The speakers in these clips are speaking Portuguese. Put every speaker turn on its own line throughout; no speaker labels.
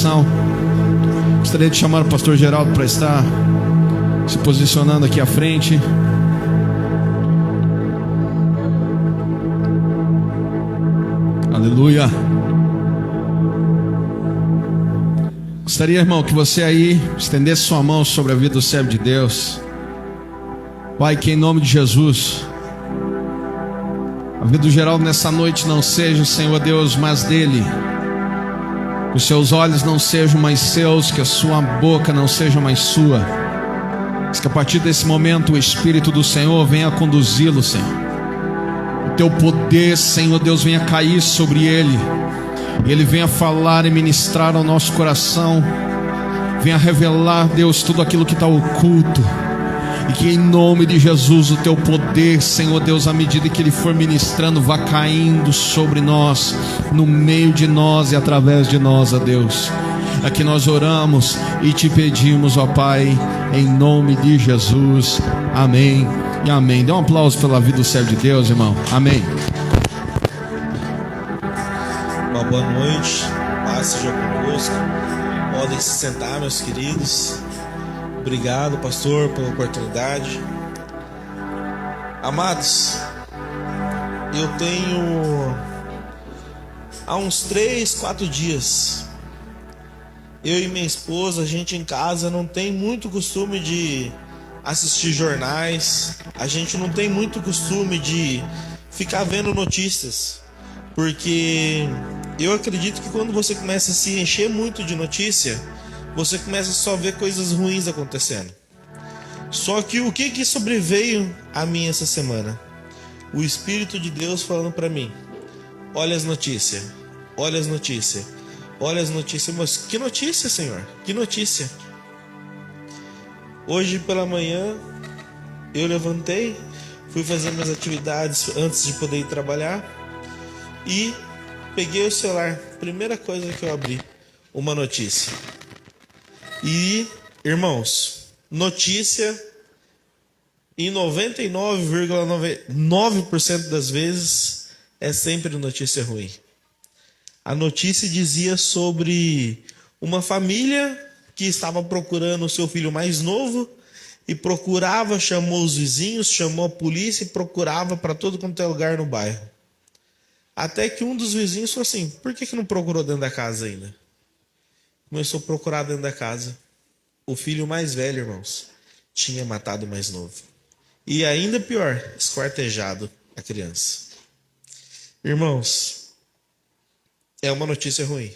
coração. Gostaria de chamar o pastor Geraldo para estar se posicionando aqui à frente. Aleluia. Gostaria, irmão, que você aí estendesse sua mão sobre a vida do servo de Deus. Pai, que em nome de Jesus, a vida do Geraldo nessa noite não seja, Senhor Deus, mas dele. Que os seus olhos não sejam mais seus, que a sua boca não seja mais sua. Mas que a partir desse momento o Espírito do Senhor venha conduzi-lo, Senhor. O teu poder, Senhor Deus, venha cair sobre ele. E ele venha falar e ministrar ao nosso coração. Venha revelar, Deus, tudo aquilo que está oculto. E que em nome de Jesus o teu poder, Senhor Deus, à medida que ele for ministrando, vá caindo sobre nós, no meio de nós e através de nós, ó Deus. Aqui nós oramos e te pedimos, ó Pai, em nome de Jesus. Amém e amém. Dê um aplauso pela vida do servo de Deus, irmão. Amém.
Uma boa noite, paz seja convosco. Podem se sentar, meus queridos. Obrigado, pastor, pela oportunidade. Amados, eu tenho há uns 3, 4 dias, eu e minha esposa, a gente em casa não tem muito costume de assistir jornais, a gente não tem muito costume de ficar vendo notícias, porque eu acredito que quando você começa a se encher muito de notícia, você começa a só ver coisas ruins acontecendo. Só que o que sobreveio a mim essa semana? O Espírito de Deus falando para mim: olha as notícias, olha as notícias, olha as notícias. Mas que notícia, Senhor? Que notícia? Hoje pela manhã eu levantei, fui fazer minhas atividades antes de poder ir trabalhar e peguei o celular. Primeira coisa que eu abri, uma notícia. E, irmãos, notícia em 99,9% das vezes é sempre notícia ruim. A notícia dizia sobre uma família que estava procurando o seu filho mais novo e procurava, chamou os vizinhos, chamou a polícia e procurava para todo quanto é lugar no bairro. Até que um dos vizinhos falou assim: por que não procurou dentro da casa ainda? Começou a procurar dentro da casa. O filho mais velho, irmãos, tinha matado o mais novo. E ainda pior, esquartejado a criança. Irmãos, é uma notícia ruim.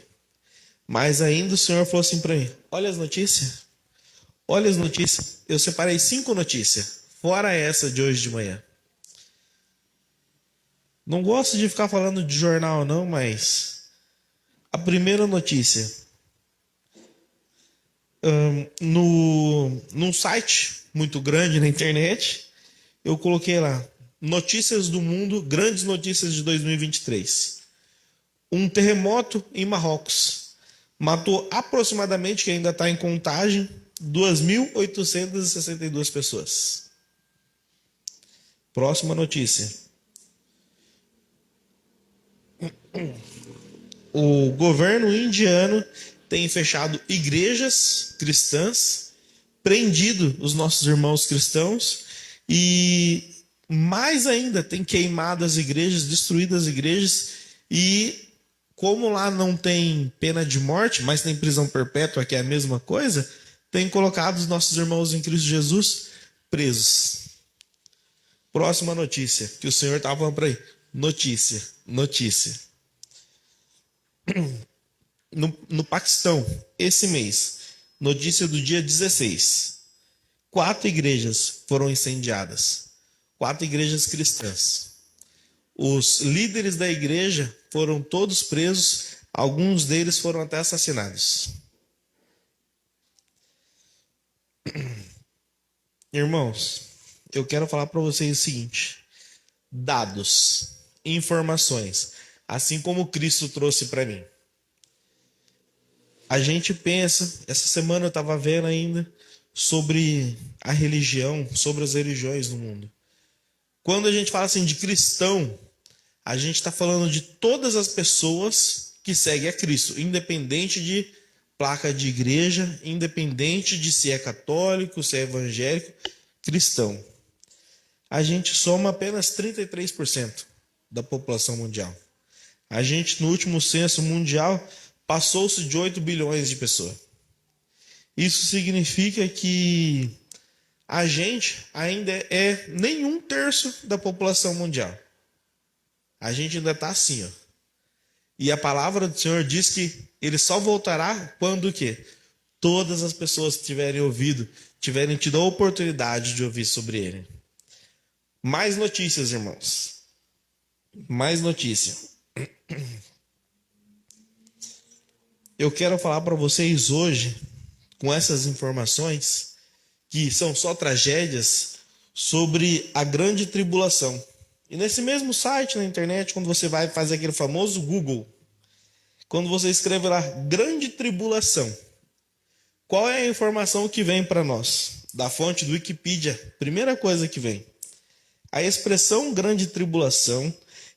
Mas ainda o Senhor falou assim para mim: olha as notícias. Olha as notícias. Eu separei 5 notícias, fora essa de hoje de manhã. Não gosto de ficar falando de jornal não, mas a primeira notícia... num site muito grande na internet, eu coloquei lá: notícias do mundo, grandes notícias de 2023. Um terremoto em Marrocos matou aproximadamente, que ainda está em contagem, 2.862 pessoas. Próxima notícia: o governo indiano tem fechado igrejas cristãs, prendido os nossos irmãos cristãos e, mais ainda, tem queimado as igrejas, destruído as igrejas. E como lá não tem pena de morte, mas tem prisão perpétua, que é a mesma coisa, tem colocado os nossos irmãos em Cristo Jesus presos. Próxima notícia, que o Senhor estava falando para aí. Notícia. No Paquistão, esse mês, notícia do dia 16, 4 igrejas foram incendiadas, 4 igrejas cristãs. Os líderes da igreja foram todos presos, alguns deles foram até assassinados. Irmãos, eu quero falar para vocês o seguinte: dados, informações, assim como Cristo trouxe para mim. A gente pensa, essa semana eu estava vendo ainda sobre a religião, sobre as religiões no mundo. Quando a gente fala assim de cristão, a gente está falando de todas as pessoas que seguem a Cristo, independente de placa de igreja, independente de se é católico, se é evangélico, cristão. A gente soma apenas 33% da população mundial. A gente, no último censo mundial, passou-se de 8 bilhões de pessoas. Isso significa que a gente ainda é nem 1/3 da população mundial. A gente ainda está assim, ó. E a palavra do Senhor diz que ele só voltará quando o quê? Todas as pessoas que tiverem ouvido, tiverem tido a oportunidade de ouvir sobre ele. Mais notícias, irmãos. Mais notícia. Eu quero falar para vocês hoje, com essas informações, que são só tragédias, sobre a grande tribulação. E nesse mesmo site na internet, quando você vai fazer aquele famoso Google, quando você escreve lá, grande tribulação, qual é a informação que vem para nós? Da fonte do Wikipedia, primeira coisa que vem. A expressão grande tribulação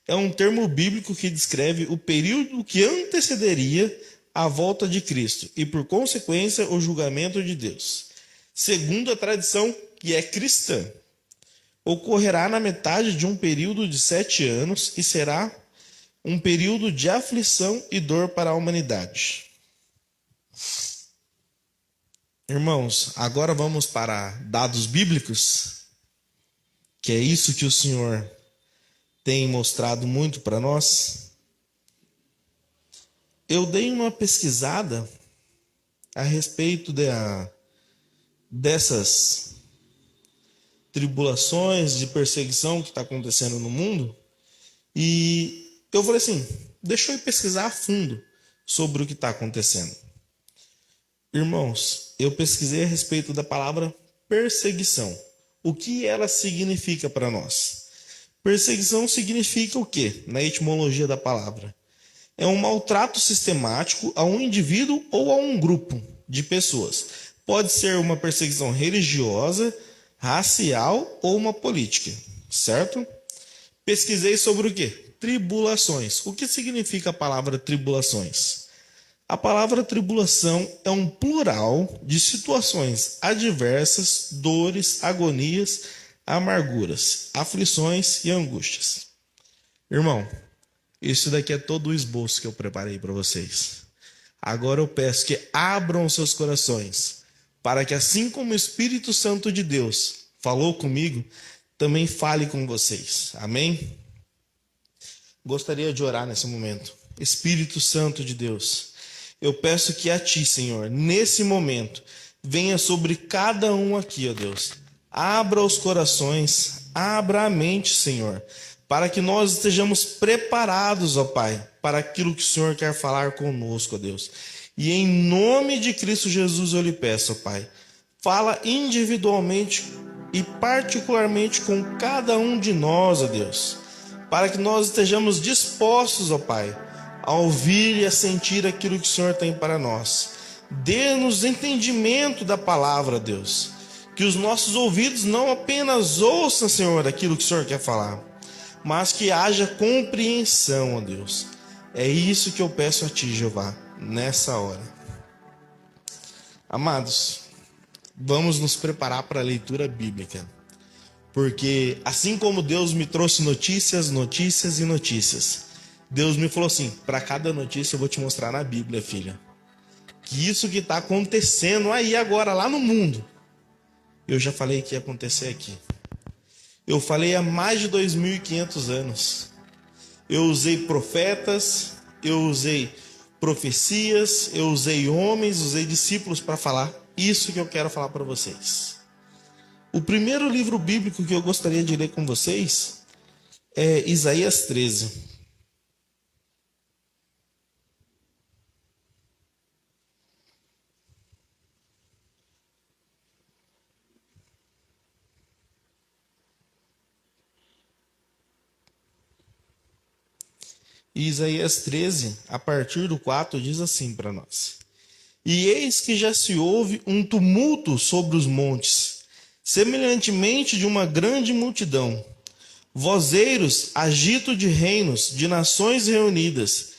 é um termo bíblico que descreve o período que antecederia a volta de Cristo e, por consequência, o julgamento de Deus. Segundo a tradição que é cristã, ocorrerá na metade de um período de 7 anos e será um período de aflição e dor para a humanidade. Irmãos, agora vamos para dados bíblicos, que é isso que o Senhor tem mostrado muito para nós. Eu dei uma pesquisada a respeito dessas tribulações, de perseguição que está acontecendo no mundo, e eu falei assim, deixa eu ir pesquisar a fundo sobre o que está acontecendo. Irmãos, eu pesquisei a respeito da palavra perseguição. O que ela significa para nós? Perseguição significa o quê? Na etimologia da palavra. É um maltrato sistemático a um indivíduo ou a um grupo de pessoas. Pode ser uma perseguição religiosa, racial ou uma política, certo? Pesquisei sobre o quê? Tribulações. O que significa a palavra tribulações? A palavra tribulação é um plural de situações adversas, dores, agonias, amarguras, aflições e angústias. Irmão, isso daqui é todo o esboço que eu preparei para vocês. Agora eu peço que abram seus corações, para que assim como o Espírito Santo de Deus falou comigo, também fale com vocês. Amém? Gostaria de orar nesse momento. Espírito Santo de Deus, eu peço que a Ti, Senhor, nesse momento, venha sobre cada um aqui, ó Deus. Abra os corações, abra a mente, Senhor, para que nós estejamos preparados, ó Pai, para aquilo que o Senhor quer falar conosco, ó Deus. E em nome de Cristo Jesus eu lhe peço, ó Pai, fala individualmente e particularmente com cada um de nós, ó Deus, para que nós estejamos dispostos, ó Pai, a ouvir e a sentir aquilo que o Senhor tem para nós. Dê-nos entendimento da palavra, Deus, que os nossos ouvidos não apenas ouçam, Senhor, aquilo que o Senhor quer falar, mas que haja compreensão, ó Deus. É isso que eu peço a Ti, Jeová, nessa hora. Amados, vamos nos preparar para a leitura bíblica, porque assim como Deus me trouxe notícias, notícias e notícias, Deus me falou assim, para cada notícia eu vou te mostrar na Bíblia, filha, que isso que está acontecendo aí agora, lá no mundo, eu já falei que ia acontecer aqui. Eu falei há mais de 2.500 anos. Eu usei profetas, eu usei profecias, eu usei homens, usei discípulos para falar isso que eu quero falar para vocês. O primeiro livro bíblico que eu gostaria de ler com vocês é Isaías 13. E Isaías 13, a partir do 4, diz assim para nós: E eis que já se ouve um tumulto sobre os montes, semelhantemente de uma grande multidão. Vozeiros, agito de reinos, de nações reunidas.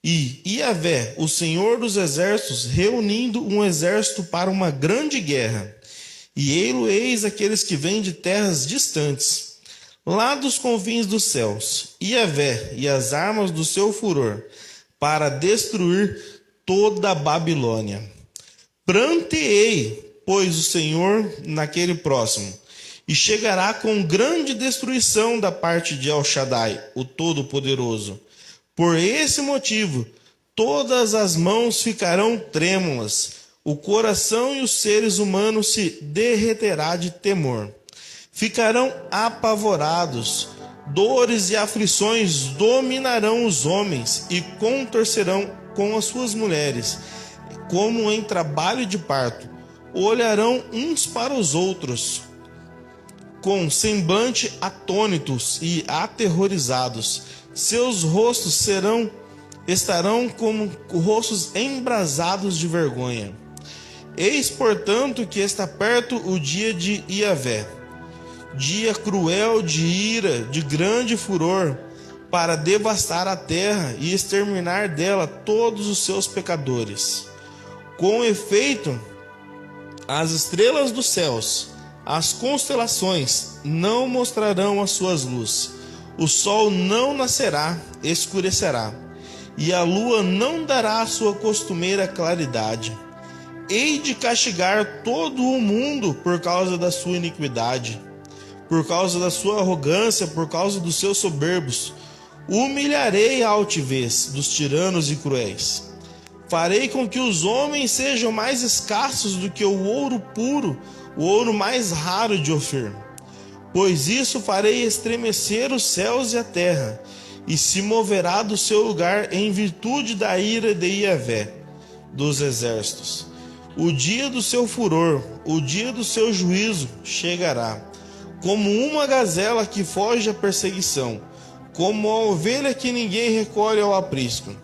E Yahvé, o Senhor dos exércitos, reunindo um exército para uma grande guerra. E ei-lo eis aqueles que vêm de terras distantes, lá dos confins dos céus, Yahvé e as armas do seu furor, para destruir toda a Babilônia. Pranteei, pois, o Senhor naquele próximo, e chegará com grande destruição da parte de El Shaddai, o Todo-Poderoso. Por esse motivo, todas as mãos ficarão trêmulas, o coração e os seres humanos se derreterá de temor. Ficarão apavorados, dores e aflições dominarão os homens e contorcerão com as suas mulheres, como em trabalho de parto. Olharão uns para os outros, com semblante atônitos e aterrorizados. Seus rostos estarão como rostos embrasados de vergonha. Eis, portanto, que está perto o dia de Yahvé, dia cruel de ira, de grande furor, para devastar a terra e exterminar dela todos os seus pecadores. Com efeito, as estrelas dos céus, as constelações, não mostrarão as suas luzes. O sol não nascerá, escurecerá, e a lua não dará a sua costumeira claridade. Hei de castigar todo o mundo por causa da sua iniquidade, por causa da sua arrogância, por causa dos seus soberbos. Humilharei a altivez dos tiranos e cruéis. Farei com que os homens sejam mais escassos do que o ouro puro, o ouro mais raro de Ofir. Pois isso farei estremecer os céus e a terra, e se moverá do seu lugar em virtude da ira de Yahvé dos exércitos. O dia do seu furor, o dia do seu juízo chegará, como uma gazela que foge à perseguição, como a ovelha que ninguém recolhe ao aprisco,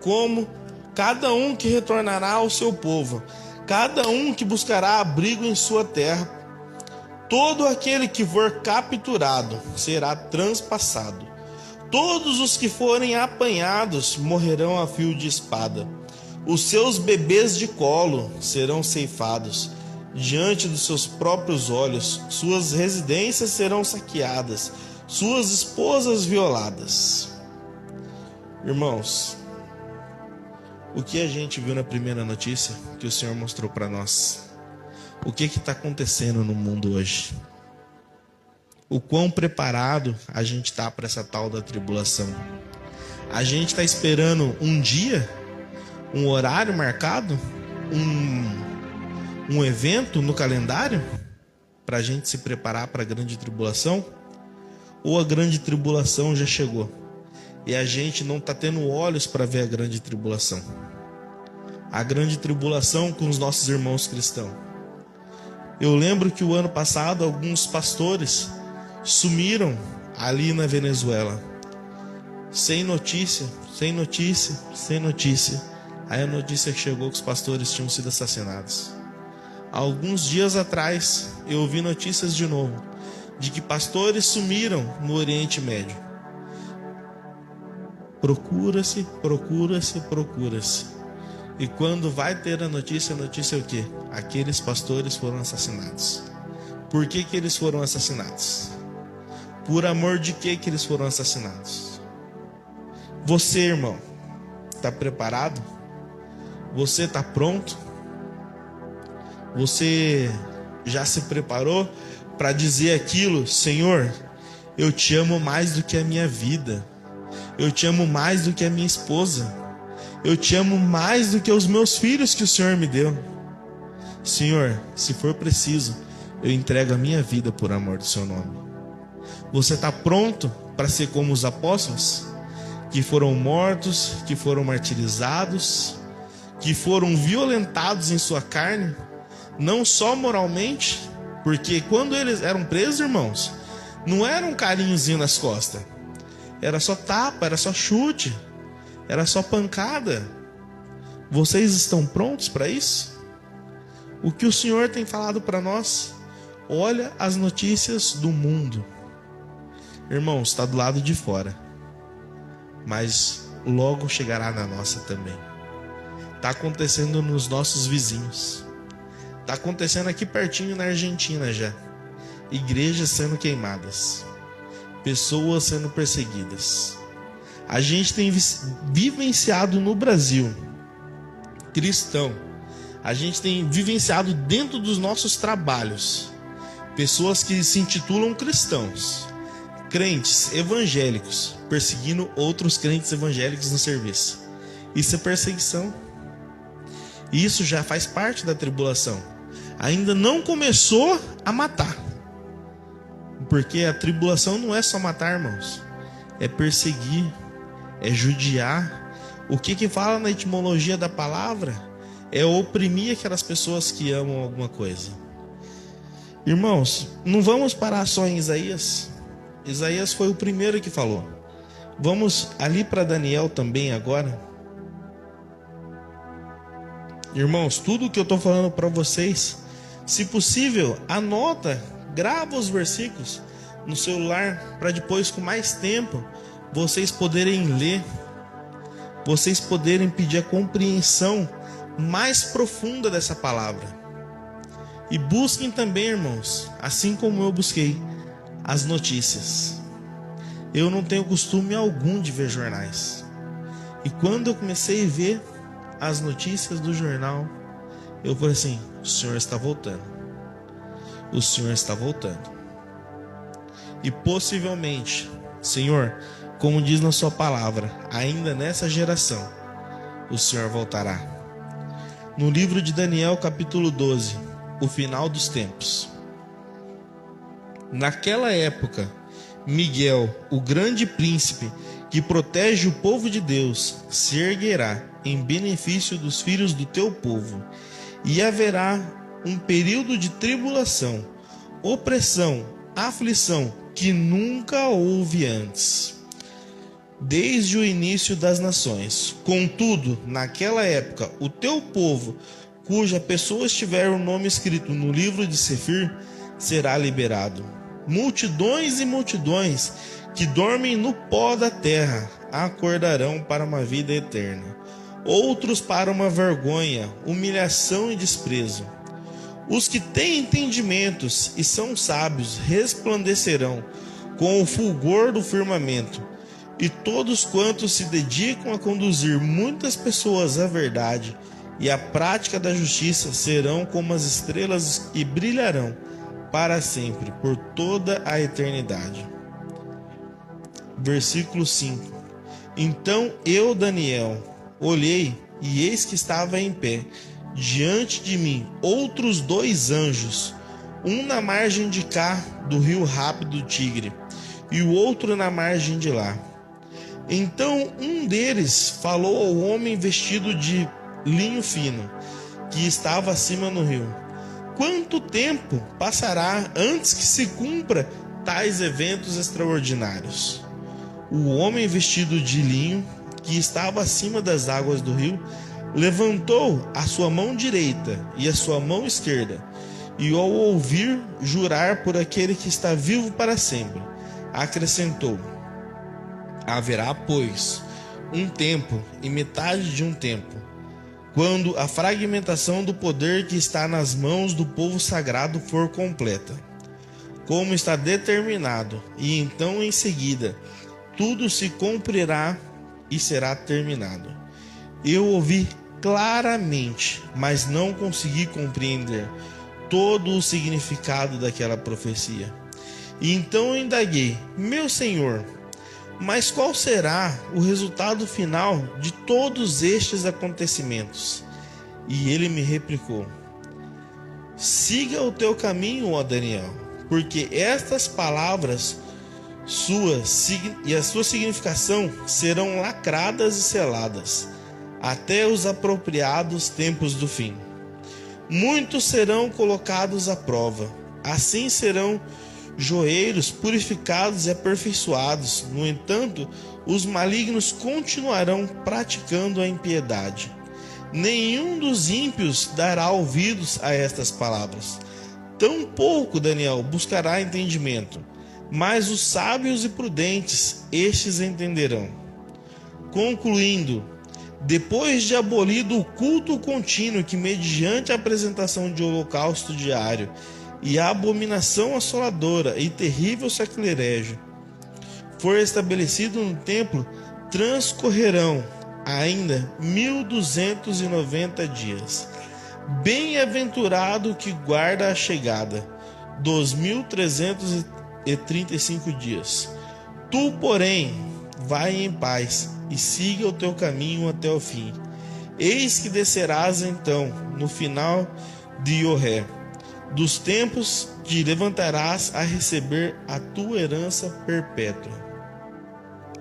como cada um que retornará ao seu povo, cada um que buscará abrigo em sua terra. Todo aquele que for capturado será transpassado. Todos os que forem apanhados morrerão a fio de espada. Os seus bebês de colo serão ceifados diante dos seus próprios olhos. Suas residências serão saqueadas, suas esposas violadas. Irmãos, o que a gente viu na primeira notícia que o Senhor mostrou para nós? O que está acontecendo no mundo hoje? O quão preparado a gente está para essa tal da tribulação? A gente está esperando um dia, um horário marcado, um evento no calendário para a gente se preparar para a grande tribulação? Ou a grande tribulação já chegou e a gente não está tendo olhos para ver a grande tribulação? A grande tribulação com os nossos irmãos cristãos. Eu lembro que o ano passado alguns pastores sumiram ali na Venezuela, sem notícia. Aí a notícia chegou que os pastores tinham sido assassinados. Alguns dias atrás eu ouvi notícias de novo de que pastores sumiram no Oriente Médio. Procura-se. E quando vai ter a notícia é o quê? Aqueles pastores foram assassinados. Por que eles foram assassinados? Por amor de que eles foram assassinados? Você, irmão, está preparado? Você está pronto? Você já se preparou para dizer aquilo? Senhor, eu te amo mais do que a minha vida. Eu te amo mais do que a minha esposa. Eu te amo mais do que os meus filhos que o Senhor me deu. Senhor, se for preciso, eu entrego a minha vida por amor do seu nome. Você está pronto para ser como os apóstolos? Que foram mortos, que foram martirizados, que foram violentados em sua carne, não só moralmente, porque quando eles eram presos, irmãos, não era um carinhozinho nas costas, era só tapa, era só chute, era só pancada. Vocês estão prontos para isso? O que o Senhor tem falado para nós? Olha as notícias do mundo. Irmãos, está do lado de fora, mas logo chegará na nossa também. Está acontecendo nos nossos vizinhos. Está acontecendo aqui pertinho na Argentina já. Igrejas sendo queimadas. Pessoas sendo perseguidas. A gente tem vivenciado no Brasil, cristão, a gente tem vivenciado dentro dos nossos trabalhos, pessoas que se intitulam cristãos, crentes evangélicos, perseguindo outros crentes evangélicos no serviço. Isso é perseguição. Isso já faz parte da tribulação. Ainda não começou a matar. Porque a tribulação não é só matar, irmãos. É perseguir, é judiar. O que fala na etimologia da palavra? É oprimir aquelas pessoas que amam alguma coisa. Irmãos, não vamos parar só em Isaías. Isaías foi o primeiro que falou. Vamos ali para Daniel também agora. Irmãos, tudo que eu estou falando para vocês, se possível, anota, grava os versículos no celular, para depois, com mais tempo, vocês poderem ler, vocês poderem pedir a compreensão mais profunda dessa palavra. E busquem também, irmãos, assim como eu busquei, as notícias. Eu não tenho costume algum de ver jornais. E quando eu comecei a ver as notícias do jornal, eu falei assim: o Senhor está voltando. O Senhor está voltando. E possivelmente, Senhor, como diz na sua palavra, ainda nessa geração, o Senhor voltará. No livro de Daniel, capítulo 12, o final dos tempos. Naquela época, Miguel, o grande príncipe que protege o povo de Deus, se erguerá em benefício dos filhos do teu povo, e haverá um período de tribulação, opressão, aflição que nunca houve antes, desde o início das nações. Contudo, naquela época, o teu povo, cuja pessoa estiver o nome escrito no livro de Sefir, será liberado. Multidões e multidões que dormem no pó da terra acordarão para uma vida eterna. Outros para uma vergonha, humilhação e desprezo. Os que têm entendimentos e são sábios resplandecerão com o fulgor do firmamento, e todos quantos se dedicam a conduzir muitas pessoas à verdade e à prática da justiça serão como as estrelas e brilharão para sempre, por toda a eternidade. Versículo 5. Então eu, Daniel, olhei, e eis que estava em pé diante de mim outros 2 anjos, um na margem de cá do rio rápido Tigre, e o outro na margem de lá. Então um deles falou ao homem vestido de linho fino, que estava acima no rio: quanto tempo passará antes que se cumpra tais eventos extraordinários? O homem vestido de linho, que estava acima das águas do rio, levantou a sua mão direita e a sua mão esquerda, e ao ouvir jurar por aquele que está vivo para sempre, acrescentou: haverá, pois, um tempo e metade de um tempo, quando a fragmentação do poder que está nas mãos do povo sagrado for completa, como está determinado, e então em seguida tudo se cumprirá e será terminado. Eu ouvi claramente, mas não consegui compreender todo o significado daquela profecia. E então eu indaguei: meu Senhor, mas qual será o resultado final de todos estes acontecimentos? E ele me replicou: siga o teu caminho, ó Daniel, porque estas palavras suas e a sua significação serão lacradas e seladas até os apropriados tempos do fim. Muitos serão colocados à prova, assim serão joelhos purificados e aperfeiçoados. No entanto, os malignos continuarão praticando a impiedade. Nenhum dos ímpios dará ouvidos a estas palavras. Tampouco, Daniel, buscará entendimento, mas os sábios e prudentes, estes entenderão. concluindo: depois de abolido o culto contínuo que, mediante a apresentação de holocausto diário e a abominação assoladora e terrível sacrilégio, for estabelecido no templo, transcorrerão ainda 1290 dias. Bem-aventurado o que guarda a chegada dos 1335 dias. Tu, porém, vai em paz e siga o teu caminho até o fim. Eis que descerás então no final de Ioré. Dos tempos te levantarás a receber a tua herança perpétua.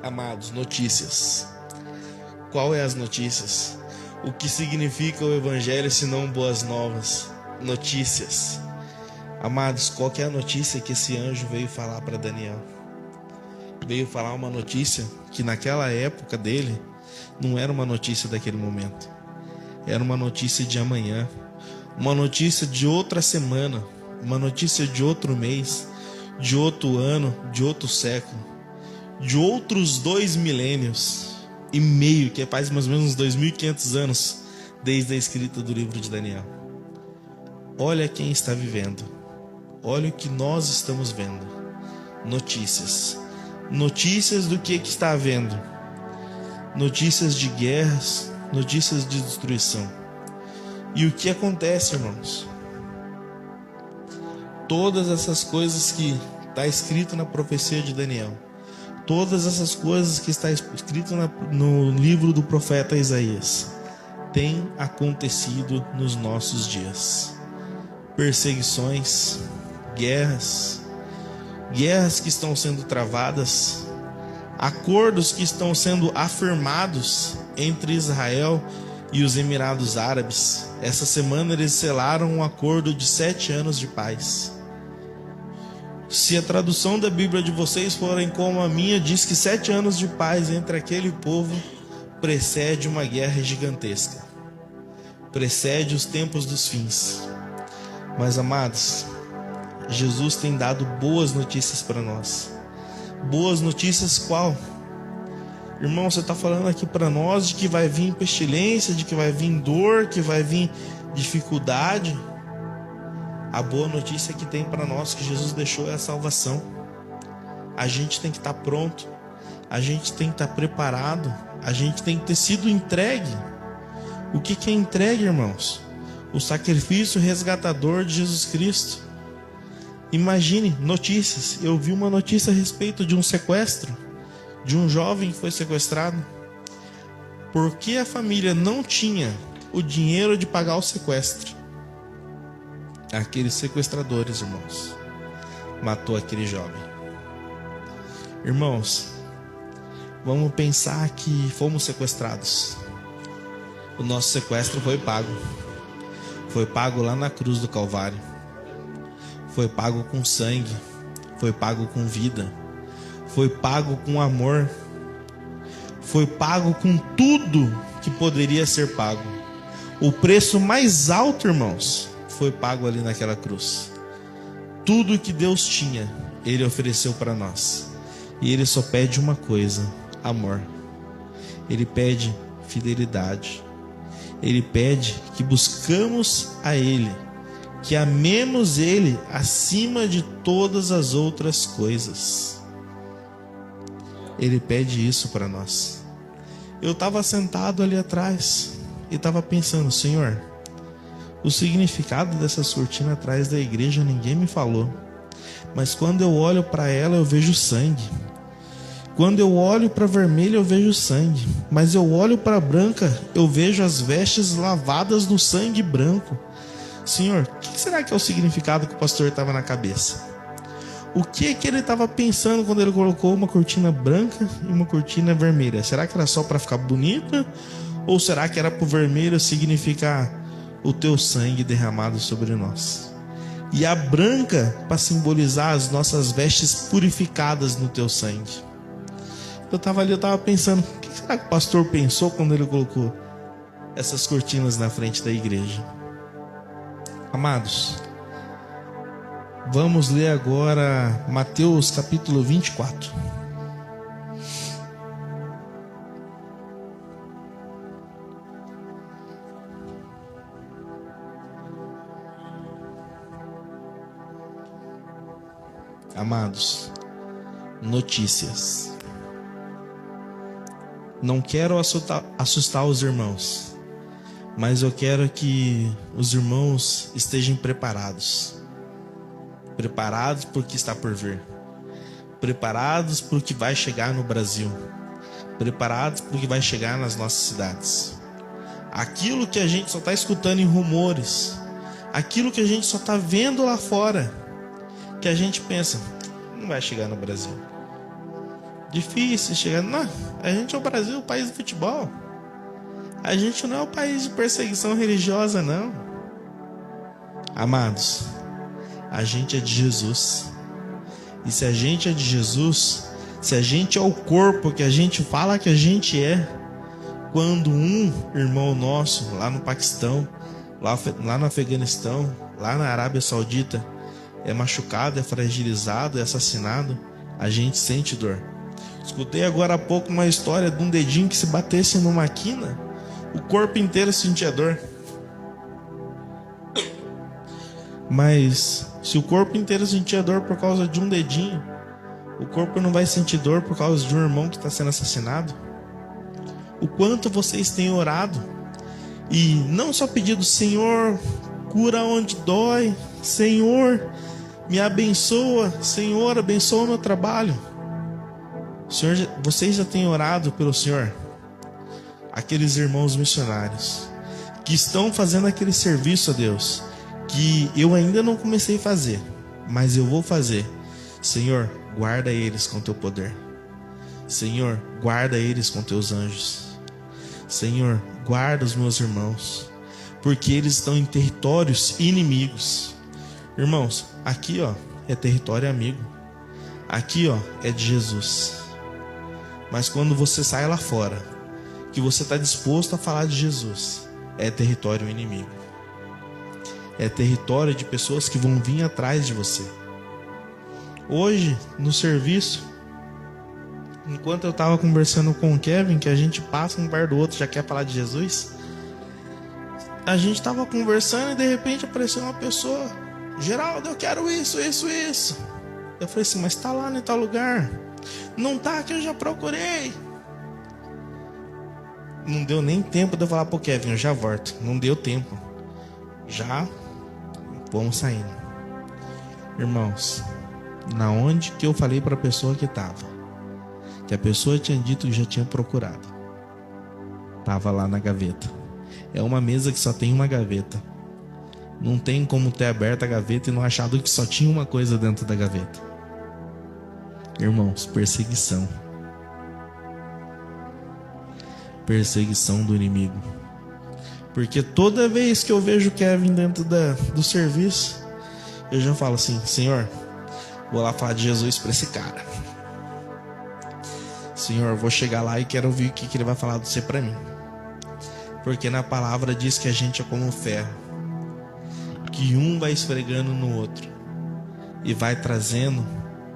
Amados, notícias. Qual é as notícias? O que significa o evangelho se não boas novas? Notícias. Amados, qual que é a notícia que esse anjo veio falar para Daniel? Veio falar uma notícia que naquela época dele não era uma notícia daquele momento. Era uma notícia de amanhã, uma notícia de outra semana, uma notícia de outro mês, de outro ano, de outro século, de outros 2 milênios e meio, que faz mais ou menos uns 2.500 anos desde a escrita do livro de Daniel. Olha quem está vivendo. Olha o que nós estamos vendo. Notícias. Notícias do que está havendo. Notícias de guerras, notícias de destruição. E o que acontece, irmãos? Todas essas coisas que está escrito na profecia de Daniel, todas essas coisas que está escrito no livro do profeta Isaías, tem acontecido nos nossos dias. Perseguições, guerras que estão sendo travadas, acordos que estão sendo afirmados entre Israel e os Emirados Árabes. Essa semana eles selaram um acordo de 7 anos de paz. Se a tradução da Bíblia de vocês forem como a minha, diz que 7 anos de paz entre aquele povo precede uma guerra gigantesca, precede os tempos dos fins. Mas, amados, Jesus tem dado boas notícias para nós. Boas notícias qual? Irmão, você está falando aqui para nós de que vai vir pestilência, de que vai vir dor, que vai vir dificuldade. A boa notícia que tem para nós, que Jesus deixou, é a salvação. A gente tem que estar pronto, a gente tem que estar preparado, a gente tem que ter sido entregue. O que é entregue, irmãos? O sacrifício resgatador de Jesus Cristo. Imagine, notícias. Eu vi uma notícia a respeito de um sequestro, de um jovem que foi sequestrado. Porque a família não tinha o dinheiro de pagar o sequestro, aqueles sequestradores, irmãos, matou aquele jovem. Irmãos, vamos pensar que fomos sequestrados. O nosso sequestro foi pago. Foi pago lá na cruz do Calvário. Foi pago com sangue. Foi pago com vida. Foi pago com amor. Foi pago com tudo que poderia ser pago. O preço mais alto, irmãos, foi pago ali naquela cruz. Tudo que Deus tinha, Ele ofereceu para nós. E Ele só pede uma coisa: amor. Ele pede fidelidade. Ele pede que buscamos a Ele, que amemos Ele acima de todas as outras coisas. Ele pede isso para nós. Eu estava sentado ali atrás e estava pensando: Senhor, o significado dessas cortinas atrás da igreja ninguém me falou. Mas quando eu olho para ela, eu vejo sangue. Quando eu olho para a vermelha, eu vejo sangue. Mas eu olho para a branca, eu vejo as vestes lavadas no sangue branco. Senhor, o que será que é o significado que o pastor estava na cabeça? O que é que ele estava pensando quando ele colocou uma cortina branca e uma cortina vermelha? Será que era só para ficar bonita? Ou será que era para o vermelho significar o teu sangue derramado sobre nós? E a branca para simbolizar as nossas vestes purificadas no teu sangue. Eu estava pensando, o que será que o pastor pensou quando ele colocou essas cortinas na frente da igreja? Amados, vamos ler agora Mateus capítulo 24. Amados, notícias. Não quero assustar os irmãos, mas eu quero que os irmãos estejam preparados. Preparados para o que está por vir. Preparados para o que vai chegar no Brasil. Preparados para o que vai chegar nas nossas cidades. Aquilo que a gente só está escutando em rumores, aquilo que a gente só está vendo lá fora, que a gente pensa, não vai chegar no Brasil. Difícil chegar. Não, a gente é o Brasil, o país do futebol. A gente não é o país de perseguição religiosa, não. Amados, a gente é de Jesus. E se a gente é de Jesus, se a gente é o corpo que a gente fala que a gente é, quando um irmão nosso lá no Paquistão, lá no Afeganistão, lá na Arábia Saudita, é machucado, é fragilizado, é assassinado, a gente sente dor. Escutei agora há pouco uma história de um dedinho que se batesse numa quina, o corpo inteiro sentia dor. Mas se o corpo inteiro sentia dor por causa de um dedinho, o corpo não vai sentir dor por causa de um irmão que está sendo assassinado? O quanto vocês têm orado e não só pedido, Senhor, cura onde dói, Senhor, me abençoa, Senhor, abençoa o meu trabalho. Senhor, vocês já têm orado pelo Senhor? Aqueles irmãos missionários que estão fazendo aquele serviço a Deus, que eu ainda não comecei a fazer, mas eu vou fazer. Senhor, guarda eles com teu poder. Senhor, guarda eles com teus anjos. Senhor, guarda os meus irmãos, porque eles estão em territórios inimigos. Irmãos, aqui é território amigo. Aqui é de Jesus. Mas quando você sai lá fora, que você está disposto a falar de Jesus, é território inimigo. É território de pessoas que vão vir atrás de você. Hoje, no serviço, enquanto eu estava conversando com o Kevin, que a gente passa um par do outro, já quer falar de Jesus, a gente estava conversando e de repente apareceu uma pessoa, Geraldo, eu quero isso. Eu falei assim, mas está lá em tal lugar. Não tá, que eu já procurei. Não deu nem tempo de eu falar pro Kevin, eu já volto. Não deu tempo. Já vamos saindo. Irmãos, na onde que eu falei para a pessoa que estava, que a pessoa tinha dito que já tinha procurado, estava lá na gaveta. É uma mesa que só tem uma gaveta. Não tem como ter aberto a gaveta e não achado que só tinha uma coisa dentro da gaveta. Irmãos, perseguição. Perseguição do inimigo. Porque toda vez que eu vejo o Kevin dentro do serviço, eu já falo assim, Senhor, vou lá falar de Jesus para esse cara. Senhor, vou chegar lá e quero ouvir o que ele vai falar de você para mim. Porque na palavra diz que a gente é como um ferro, que um vai esfregando no outro e vai trazendo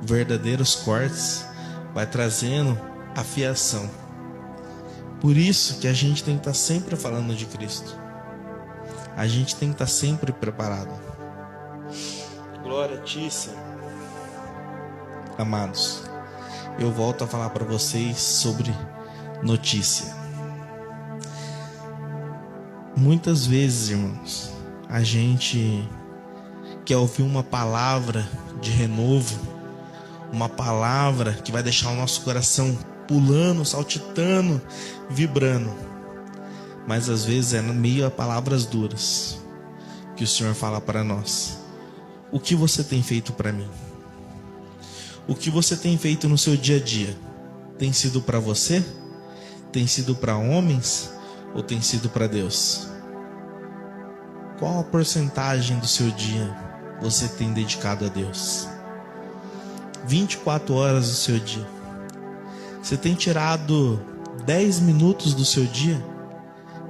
verdadeiros cortes, vai trazendo afiação. Por isso que a gente tem que estar sempre falando de Cristo. A gente tem que estar sempre preparado. Glória a ti, Senhor. Amados, eu volto a falar para vocês sobre notícia. Muitas vezes, irmãos, a gente quer ouvir uma palavra de renovo, uma palavra que vai deixar o nosso coração pulando, saltitando, vibrando. Mas às vezes é no meio a palavras duras que o Senhor fala para nós. O que você tem feito para mim? O que você tem feito no seu dia a dia? Tem sido para você? Tem sido para homens? Ou tem sido para Deus? Qual a porcentagem do seu dia você tem dedicado a Deus? 24 horas do seu dia. Você tem tirado 10 minutos do seu dia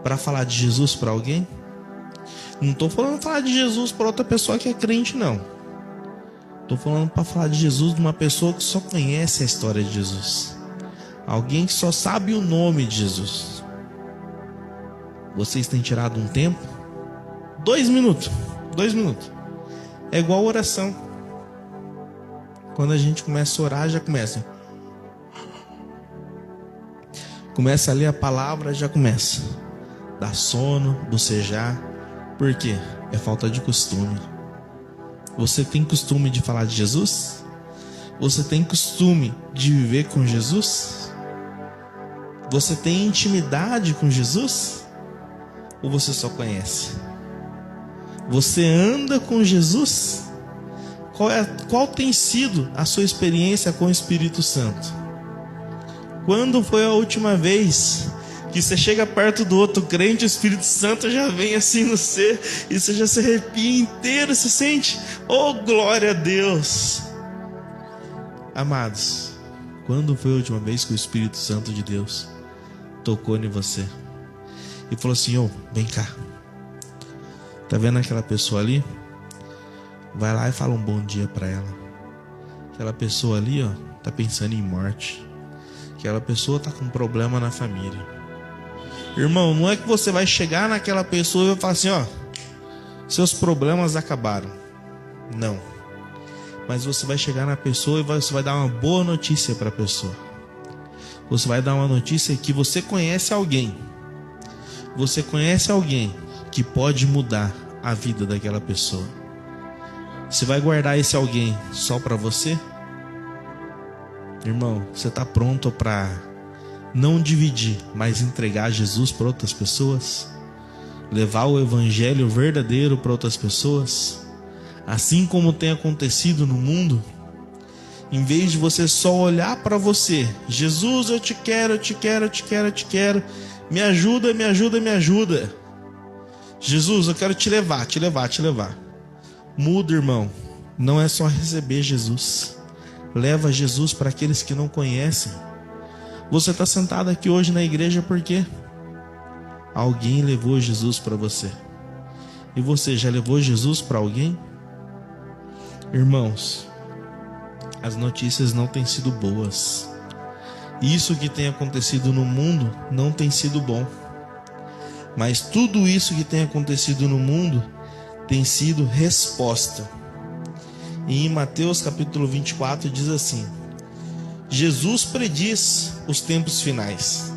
para falar de Jesus para alguém? Não estou falando falar de Jesus para outra pessoa que é crente, não. Estou falando para falar de Jesus de uma pessoa que só conhece a história de Jesus. Alguém que só sabe o nome de Jesus. Vocês têm tirado um tempo? 2 minutos. 2 minutos. É igual oração. Quando a gente começa a orar, já começa. Começa a ler a palavra, já começa. Dá sono, bocejar. Por quê? É falta de costume. Você tem costume de falar de Jesus? Você tem costume de viver com Jesus? Você tem intimidade com Jesus? Ou você só conhece? Você anda com Jesus? Qual tem sido a sua experiência com o Espírito Santo? Quando foi a última vez que você chega perto do outro crente, o Espírito Santo já vem assim no ser e você já se arrepia inteiro, se sente, oh glória a Deus. Amados, quando foi a última vez que o Espírito Santo de Deus tocou em você e falou assim, ô, vem cá, tá vendo aquela pessoa ali? Vai lá e fala um bom dia para ela. Aquela pessoa ali, ó, tá pensando em morte. Aquela pessoa tá com um problema na família. Irmão, não é que você vai chegar naquela pessoa e vai falar assim, ó, seus problemas acabaram. Não. Mas você vai chegar na pessoa e você vai dar uma boa notícia para a pessoa. Você vai dar uma notícia que você conhece alguém. Você conhece alguém que pode mudar a vida daquela pessoa. Você vai guardar esse alguém só para você? Irmão, você está pronto para não dividir, mas entregar Jesus para outras pessoas? Levar o evangelho verdadeiro para outras pessoas? Assim como tem acontecido no mundo? Em vez de você só olhar para você, Jesus, eu te quero, eu te quero, eu te quero, eu te quero, me ajuda, me ajuda, me ajuda. Jesus, eu quero te levar, te levar, te levar. Muda, irmão. Não é só receber Jesus. Leva Jesus para aqueles que não conhecem. Você está sentado aqui hoje na igreja por quê? Alguém levou Jesus para você. E você já levou Jesus para alguém? Irmãos, as notícias não têm sido boas. Isso que tem acontecido no mundo não tem sido bom. Mas tudo isso que tem acontecido no mundo tem sido resposta. E em Mateus capítulo 24 diz assim: Jesus prediz os tempos finais.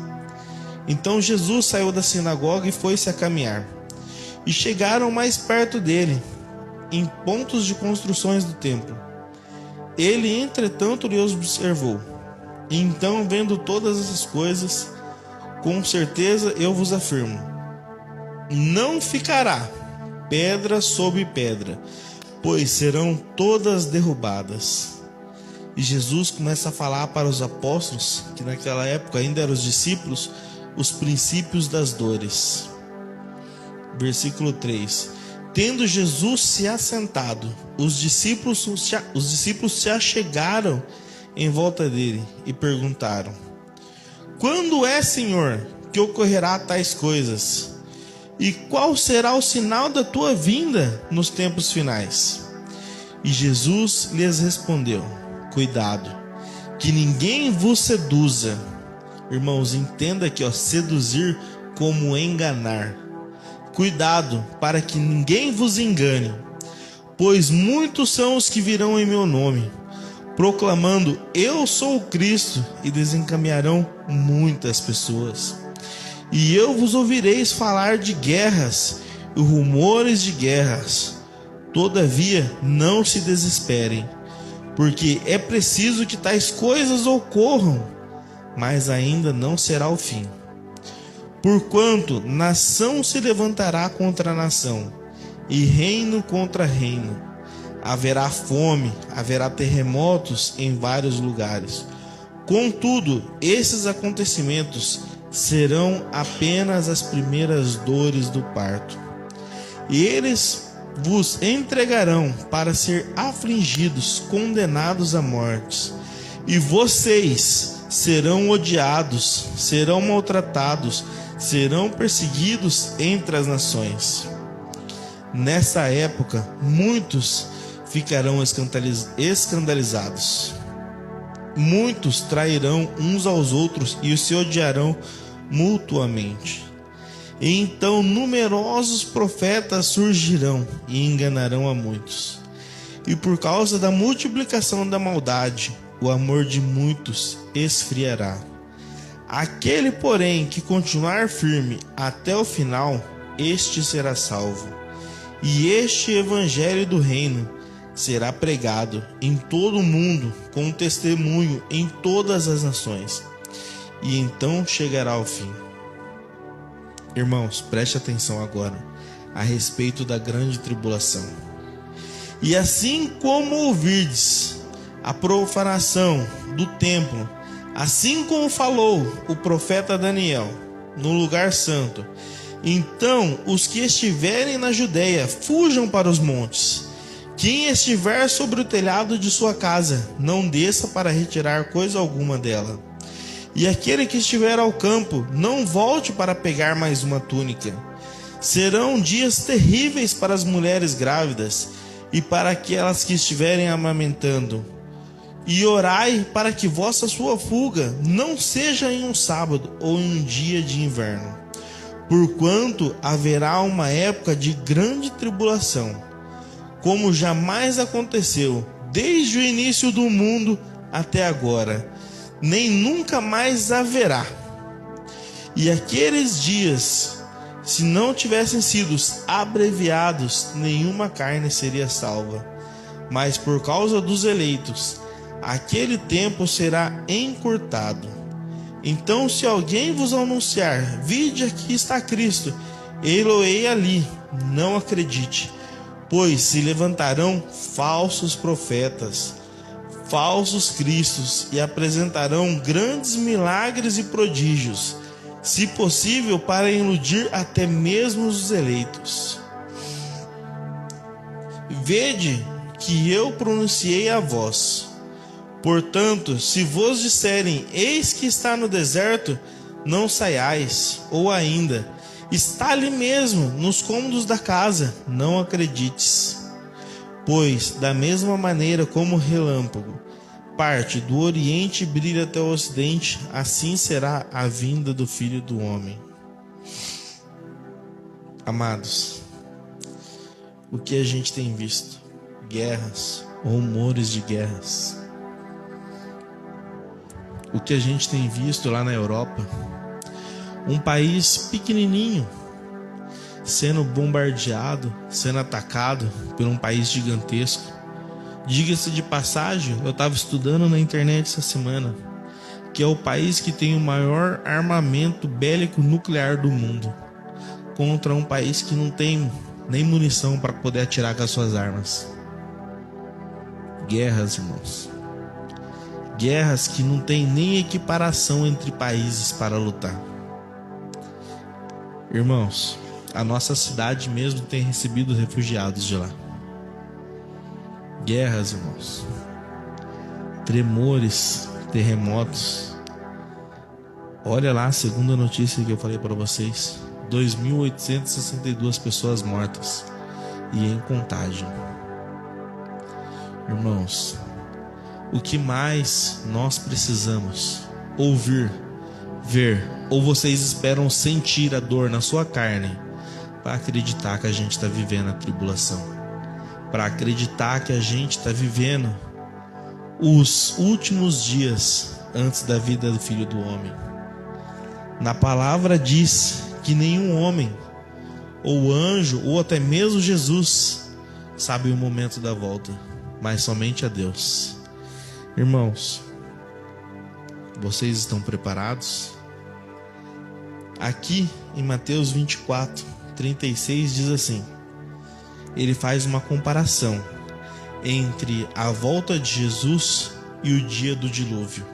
Então Jesus saiu da sinagoga e foi-se a caminhar. E chegaram mais perto dele, em pontos de construções do templo. Ele, entretanto, lhe observou. E então, vendo todas essas coisas, com certeza eu vos afirmo, não ficará pedra sobre pedra, pois serão todas derrubadas. E Jesus começa a falar para os apóstolos, que naquela época ainda eram os discípulos, os princípios das dores. Versículo 3: Tendo Jesus se assentado, os discípulos se achegaram em volta dele e perguntaram: Quando é, Senhor, que ocorrerá tais coisas? E qual será o sinal da tua vinda nos tempos finais? E Jesus lhes respondeu: Cuidado, que ninguém vos seduza. Irmãos, entenda aqui, seduzir como enganar. Cuidado para que ninguém vos engane, pois muitos são os que virão em meu nome, proclamando: Eu sou o Cristo, e desencaminharão muitas pessoas. E eu vos ouvireis falar de guerras e rumores de guerras. Todavia, não se desesperem, porque é preciso que tais coisas ocorram, mas ainda não será o fim. Porquanto nação se levantará contra nação, e reino contra reino. Haverá fome, haverá terremotos em vários lugares. Contudo, esses acontecimentos serão apenas as primeiras dores do parto. E eles vos entregarão para ser afligidos, condenados à morte. E vocês serão odiados, serão maltratados, serão perseguidos entre as nações. Nessa época, muitos ficarão escandalizados. Muitos trairão uns aos outros e se odiarão mutuamente. E então numerosos profetas surgirão e enganarão a muitos. e por causa da multiplicação da maldade, o amor de muitos esfriará. Aquele, porém, que continuar firme até o final, este será salvo. E este evangelho do reino será pregado em todo o mundo como testemunho em todas as nações, e então chegará ao fim. Irmãos, preste atenção agora a respeito da grande tribulação. E assim como ouvirdes a profanação do templo, assim como falou o profeta Daniel no lugar santo, então os que estiverem na Judeia fujam para os montes. Quem estiver sobre o telhado de sua casa, não desça para retirar coisa alguma dela. E aquele que estiver ao campo, não volte para pegar mais uma túnica. Serão dias terríveis para as mulheres grávidas e para aquelas que estiverem amamentando. E orai para que vossa sua fuga não seja em um sábado ou em um dia de inverno, porquanto haverá uma época de grande tribulação, como jamais aconteceu desde o início do mundo até agora, nem nunca mais haverá. E aqueles dias, se não tivessem sido abreviados, nenhuma carne seria salva. Mas por causa dos eleitos, aquele tempo será encurtado. Então, se alguém vos anunciar, vinde, aqui está Cristo, ei-lo-ei ali, não acredite, pois se levantarão falsos profetas, falsos cristos, e apresentarão grandes milagres e prodígios, se possível para iludir até mesmo os eleitos. Vede que eu pronunciei a vós. Portanto, se vos disserem, eis que está no deserto, não saiais, ou ainda, está ali mesmo, nos cômodos da casa, não acredites. Pois, da mesma maneira como o relâmpago parte do oriente e brilha até o ocidente, assim será a vinda do Filho do Homem. Amados, o que a gente tem visto? Guerras, rumores de guerras. O que a gente tem visto lá na Europa? Um país pequenininho sendo bombardeado, sendo atacado por um país gigantesco. Diga-se de passagem, eu estava estudando na internet essa semana, que é o país que tem o maior armamento bélico nuclear do mundo, contra um país que não tem nem munição para poder atirar com as suas armas. Guerras, irmãos. Guerras que não tem nem equiparação entre países para lutar. Irmãos, a nossa cidade mesmo tem recebido refugiados de lá. Guerras, irmãos. Tremores, terremotos. Olha lá a segunda notícia que eu falei para vocês. 2.862 pessoas mortas e em contagem. Irmãos, o que mais nós precisamos ouvir, ver, ou vocês esperam sentir a dor na sua carne para acreditar que a gente está vivendo a tribulação, para acreditar que a gente está vivendo os últimos dias antes da vida do Filho do Homem. Na palavra diz que nenhum homem, ou anjo, ou até mesmo Jesus sabe o momento da volta, mas somente a Deus. Irmãos, vocês estão preparados? Aqui em Mateus 24:36 diz assim: ele faz uma comparação entre a volta de Jesus e o dia do dilúvio.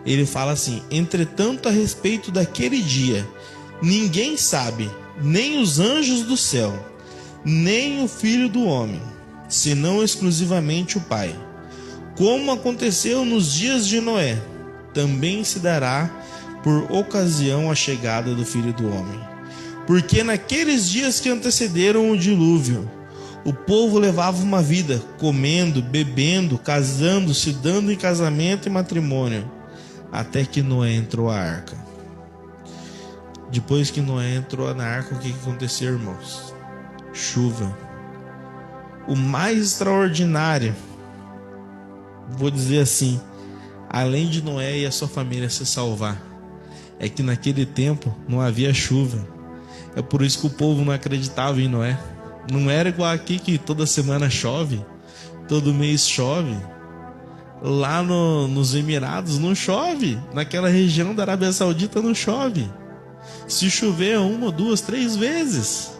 Ele fala assim: entretanto, a respeito daquele dia, ninguém sabe, nem os anjos do céu, nem o Filho do Homem, senão exclusivamente o Pai. Como aconteceu nos dias de Noé, também se dará por ocasião a chegada do Filho do Homem. Porque naqueles dias que antecederam o dilúvio, o povo levava uma vida comendo, bebendo, casando-se, dando em casamento e matrimônio, até que Noé entrou à arca. Depois que Noé entrou na arca, o que aconteceu, irmãos? Chuva. O mais extraordinário, vou dizer assim, além de Noé e a sua família se salvar, é que naquele tempo não havia chuva. É por isso que o povo não acreditava em Noé. Não era igual aqui que toda semana chove, todo mês chove. Lá nos Emirados não chove. Naquela região da Arábia Saudita não chove. Se chover 1, 2, 3 vezes.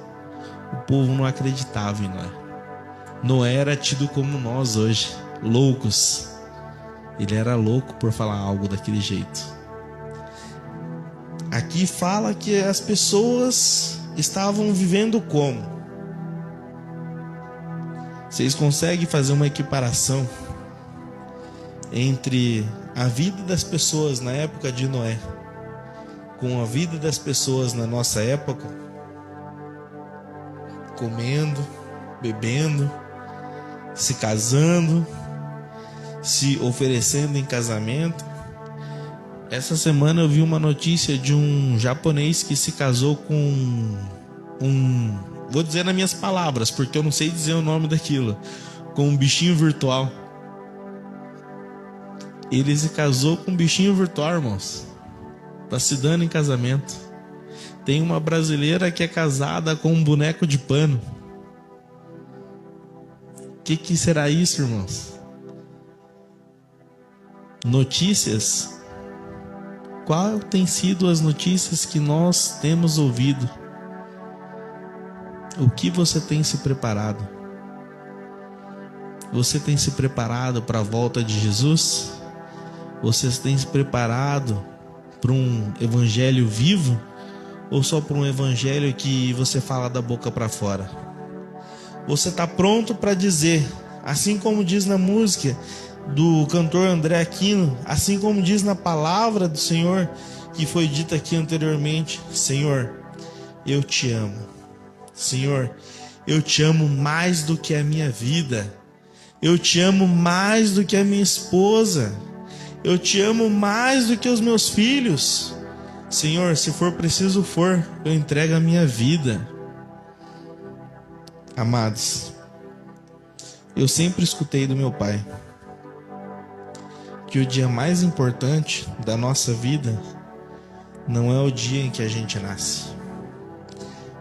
O povo não acreditava em Noé. Noé era tido como nós hoje, loucos. Ele era louco por falar algo daquele jeito. Aqui fala que as pessoas estavam vivendo como? Vocês conseguem fazer uma equiparação entre a vida das pessoas na época de Noé com a vida das pessoas na nossa época? Comendo, bebendo, se casando, se oferecendo em casamento. Essa semana eu vi uma notícia de um japonês que se casou com vou dizer nas minhas palavras, porque eu não sei dizer o nome daquilo, com um bichinho virtual. Ele se casou com um bichinho virtual, irmãos. Tá se dando em casamento. Tem uma brasileira que é casada com um boneco de pano. O que será isso, irmãos? Notícias. Qual tem sido as notícias que nós temos ouvido? O que você tem se preparado? Você tem se preparado para a volta de Jesus? Você tem se preparado para um evangelho vivo? Ou só para um evangelho que você fala da boca para fora? Você está pronto para dizer, assim como diz na música do cantor André Aquino, assim como diz na palavra do Senhor que foi dita aqui anteriormente: Senhor, eu te amo. Senhor, eu te amo mais do que a minha vida. Eu te amo mais do que a minha esposa. Eu te amo mais do que os meus filhos. Senhor, se for preciso eu entrego a minha vida. Amados, eu sempre escutei do meu pai que o dia mais importante da nossa vida não é o dia em que a gente nasce,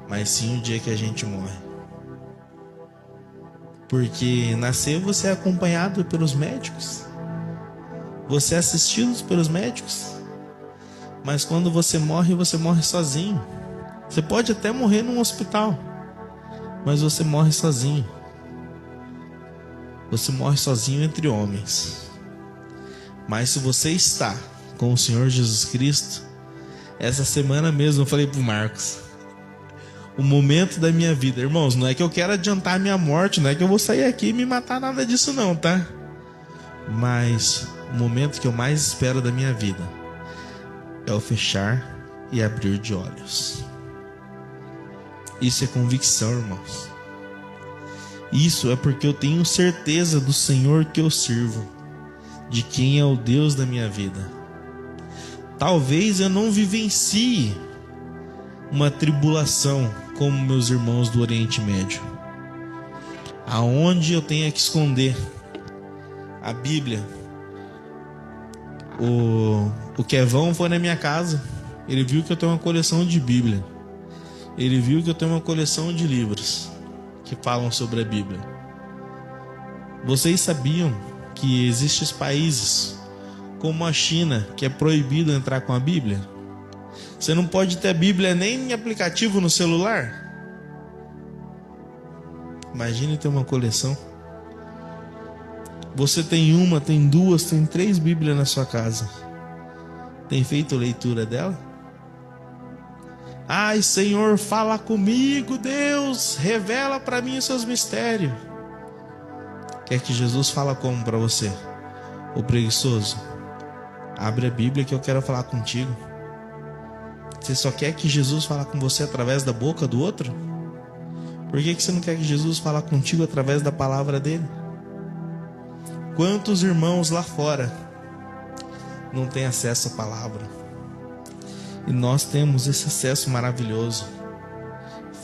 mas sim o dia que a gente morre. Porque nascer você é acompanhado pelos médicos, você é assistido pelos médicos, mas quando você morre sozinho. Você pode até morrer num hospital, mas você morre sozinho. Você morre sozinho entre homens. Mas se você está com o Senhor Jesus Cristo, essa semana mesmo eu falei pro Marcos, o momento da minha vida, irmãos, não é que eu quero adiantar a minha morte, não é que eu vou sair aqui e me matar, nada disso não, tá? Mas o momento que eu mais espero da minha vida é o fechar e abrir de olhos. Isso é convicção, irmãos. Isso é porque eu tenho certeza do Senhor que eu sirvo, de quem é o Deus da minha vida. Talvez eu não vivencie uma tribulação como meus irmãos do Oriente Médio, aonde eu tenha que esconder a Bíblia. O Kevão foi na minha casa, ele viu que eu tenho uma coleção de Bíblia, ele viu que eu tenho uma coleção de livros que falam sobre a Bíblia. Vocês sabiam que existem países como a China que é proibido entrar com a Bíblia? Você não pode ter a Bíblia nem em aplicativo no celular. Imagine ter uma coleção. Você tem uma, tem duas, tem 3 Bíblias na sua casa. Tem feito leitura dela? Ai, Senhor, fala comigo, Deus, revela para mim os seus mistérios. Quer que Jesus fala como para você? Ô preguiçoso, abre a Bíblia que eu quero falar contigo. Você só quer que Jesus fale com você através da boca do outro? Por que você não quer que Jesus fale contigo através da palavra dele? Quantos irmãos lá fora não têm acesso à palavra? E nós temos esse acesso maravilhoso,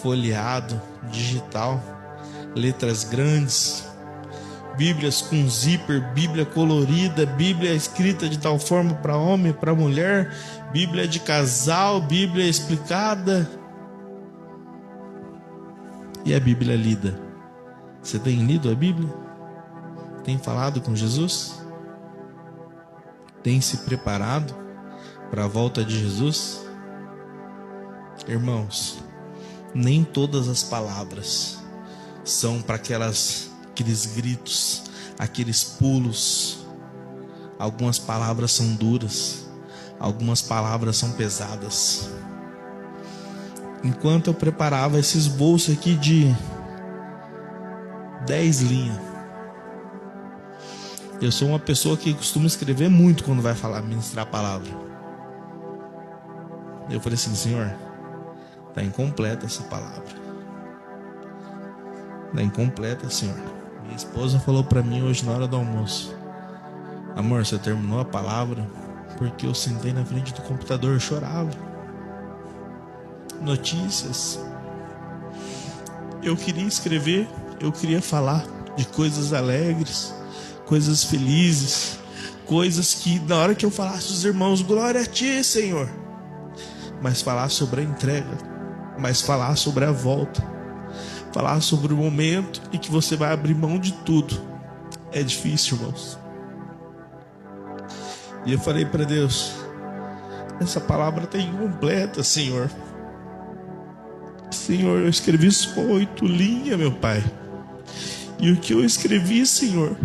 folheado, digital. letras grandes, Bíblias com zíper, Bíblia colorida, Bíblia escrita de tal forma para homem, para mulher, Bíblia de casal, Bíblia explicada. E a Bíblia lida. Você tem lido a Bíblia? Tem falado com Jesus? Tem se preparado para a volta de Jesus? Irmãos, nem todas as palavras são para aqueles gritos, aqueles pulos. Algumas palavras são duras, algumas palavras são pesadas. Enquanto eu preparava esse esboço aqui de 10 linhas, eu sou uma pessoa que costuma escrever muito quando vai falar, ministrar a palavra. Eu falei assim: Senhor, está incompleta essa palavra. Está incompleta, Senhor. Minha esposa falou para mim hoje na hora do almoço: amor, você terminou a palavra? Porque eu sentei na frente do computador e chorava. Notícias. Eu queria escrever, eu queria falar de coisas alegres, coisas felizes, coisas que na hora que eu falasse os irmãos, glória a ti, Senhor, mas falar sobre a entrega, mas falar sobre a volta, falar sobre o momento em que você vai abrir mão de tudo, é difícil, irmãos. E eu falei para Deus: essa palavra está incompleta, Senhor. Senhor, eu escrevi só 8 linhas, meu Pai. E o que eu escrevi, Senhor,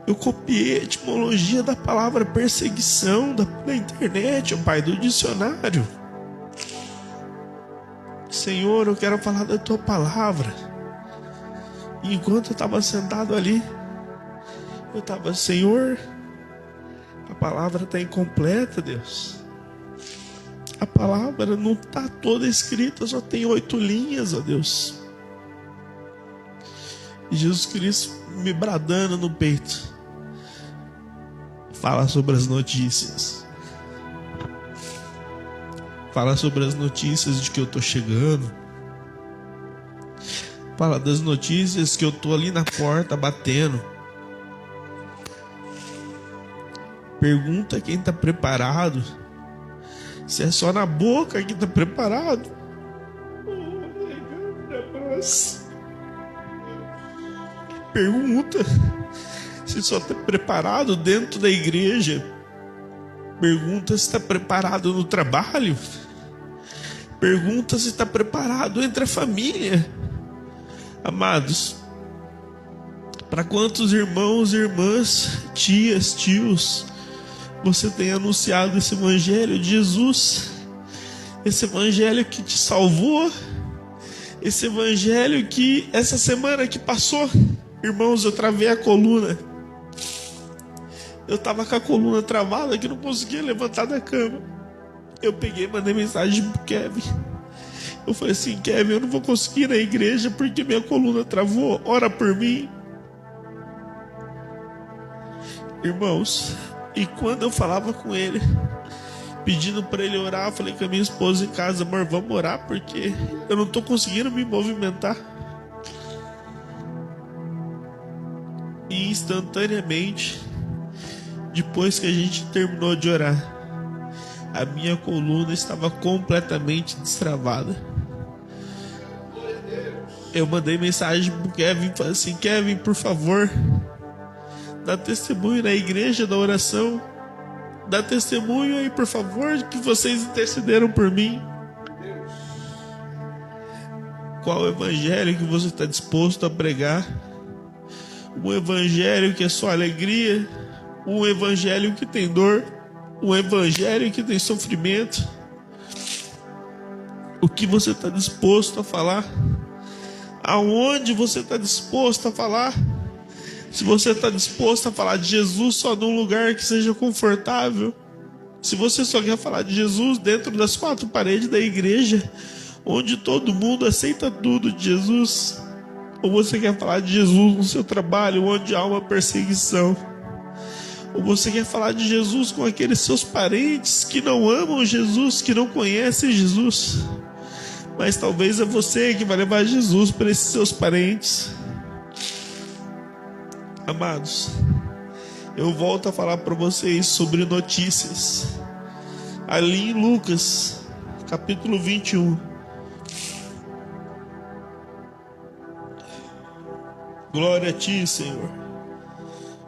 eu copiei a etimologia da palavra perseguição da internet, Pai, do dicionário. Senhor, eu quero falar da tua palavra. E enquanto eu estava sentado ali, eu estava: Senhor, a palavra está incompleta, Deus. A palavra não está toda escrita, só tem 8 linhas, ó Deus. E Jesus Cristo me bradando no peito: fala sobre as notícias. Fala sobre as notícias de que eu estou chegando. Fala das notícias que eu estou ali na porta batendo. Pergunta quem está preparado. Se é só na boca que está preparado. Pergunta se só está preparado dentro da igreja. Pergunta se está preparado no trabalho. Pergunta se está preparado entre a família. Amados, para quantos irmãos, irmãs, tias, tios você tem anunciado esse evangelho de Jesus? Esse evangelho que te salvou? Esse evangelho que essa semana que passou, irmãos, eu travei a coluna. Eu estava com a coluna travada que não conseguia levantar da cama. Eu peguei e mandei mensagem pro Kevin. Eu falei assim: Kevin, eu não vou conseguir ir na igreja porque minha coluna travou. Ora por mim. Irmãos, e quando eu falava com ele, pedindo para ele orar, eu falei com a minha esposa em casa: amor, vamos orar porque eu não estou conseguindo me movimentar. E instantaneamente, depois que a gente terminou de orar, a minha coluna estava completamente destravada. Eu mandei mensagem pro Kevin, falei assim: Kevin, por favor, dá testemunho na igreja da oração. Dá testemunho aí, por favor, que vocês intercederam por mim. Qual o evangelho que você está disposto a pregar? Um evangelho que é só alegria? Um evangelho que tem dor? Um evangelho que tem sofrimento? O que você está disposto a falar? Aonde você está disposto a falar? Se você está disposto a falar de Jesus só num lugar que seja confortável, se você só quer falar de Jesus dentro das 4 paredes da igreja, onde todo mundo aceita tudo de Jesus, ou você quer falar de Jesus no seu trabalho, onde há uma perseguição, ou você quer falar de Jesus com aqueles seus parentes que não amam Jesus, que não conhecem Jesus, Mas talvez é você que vai levar Jesus para esses seus parentes. Amados, eu volto a falar para vocês sobre notícias. Ali em Lucas, capítulo 21. Glória a Ti, Senhor.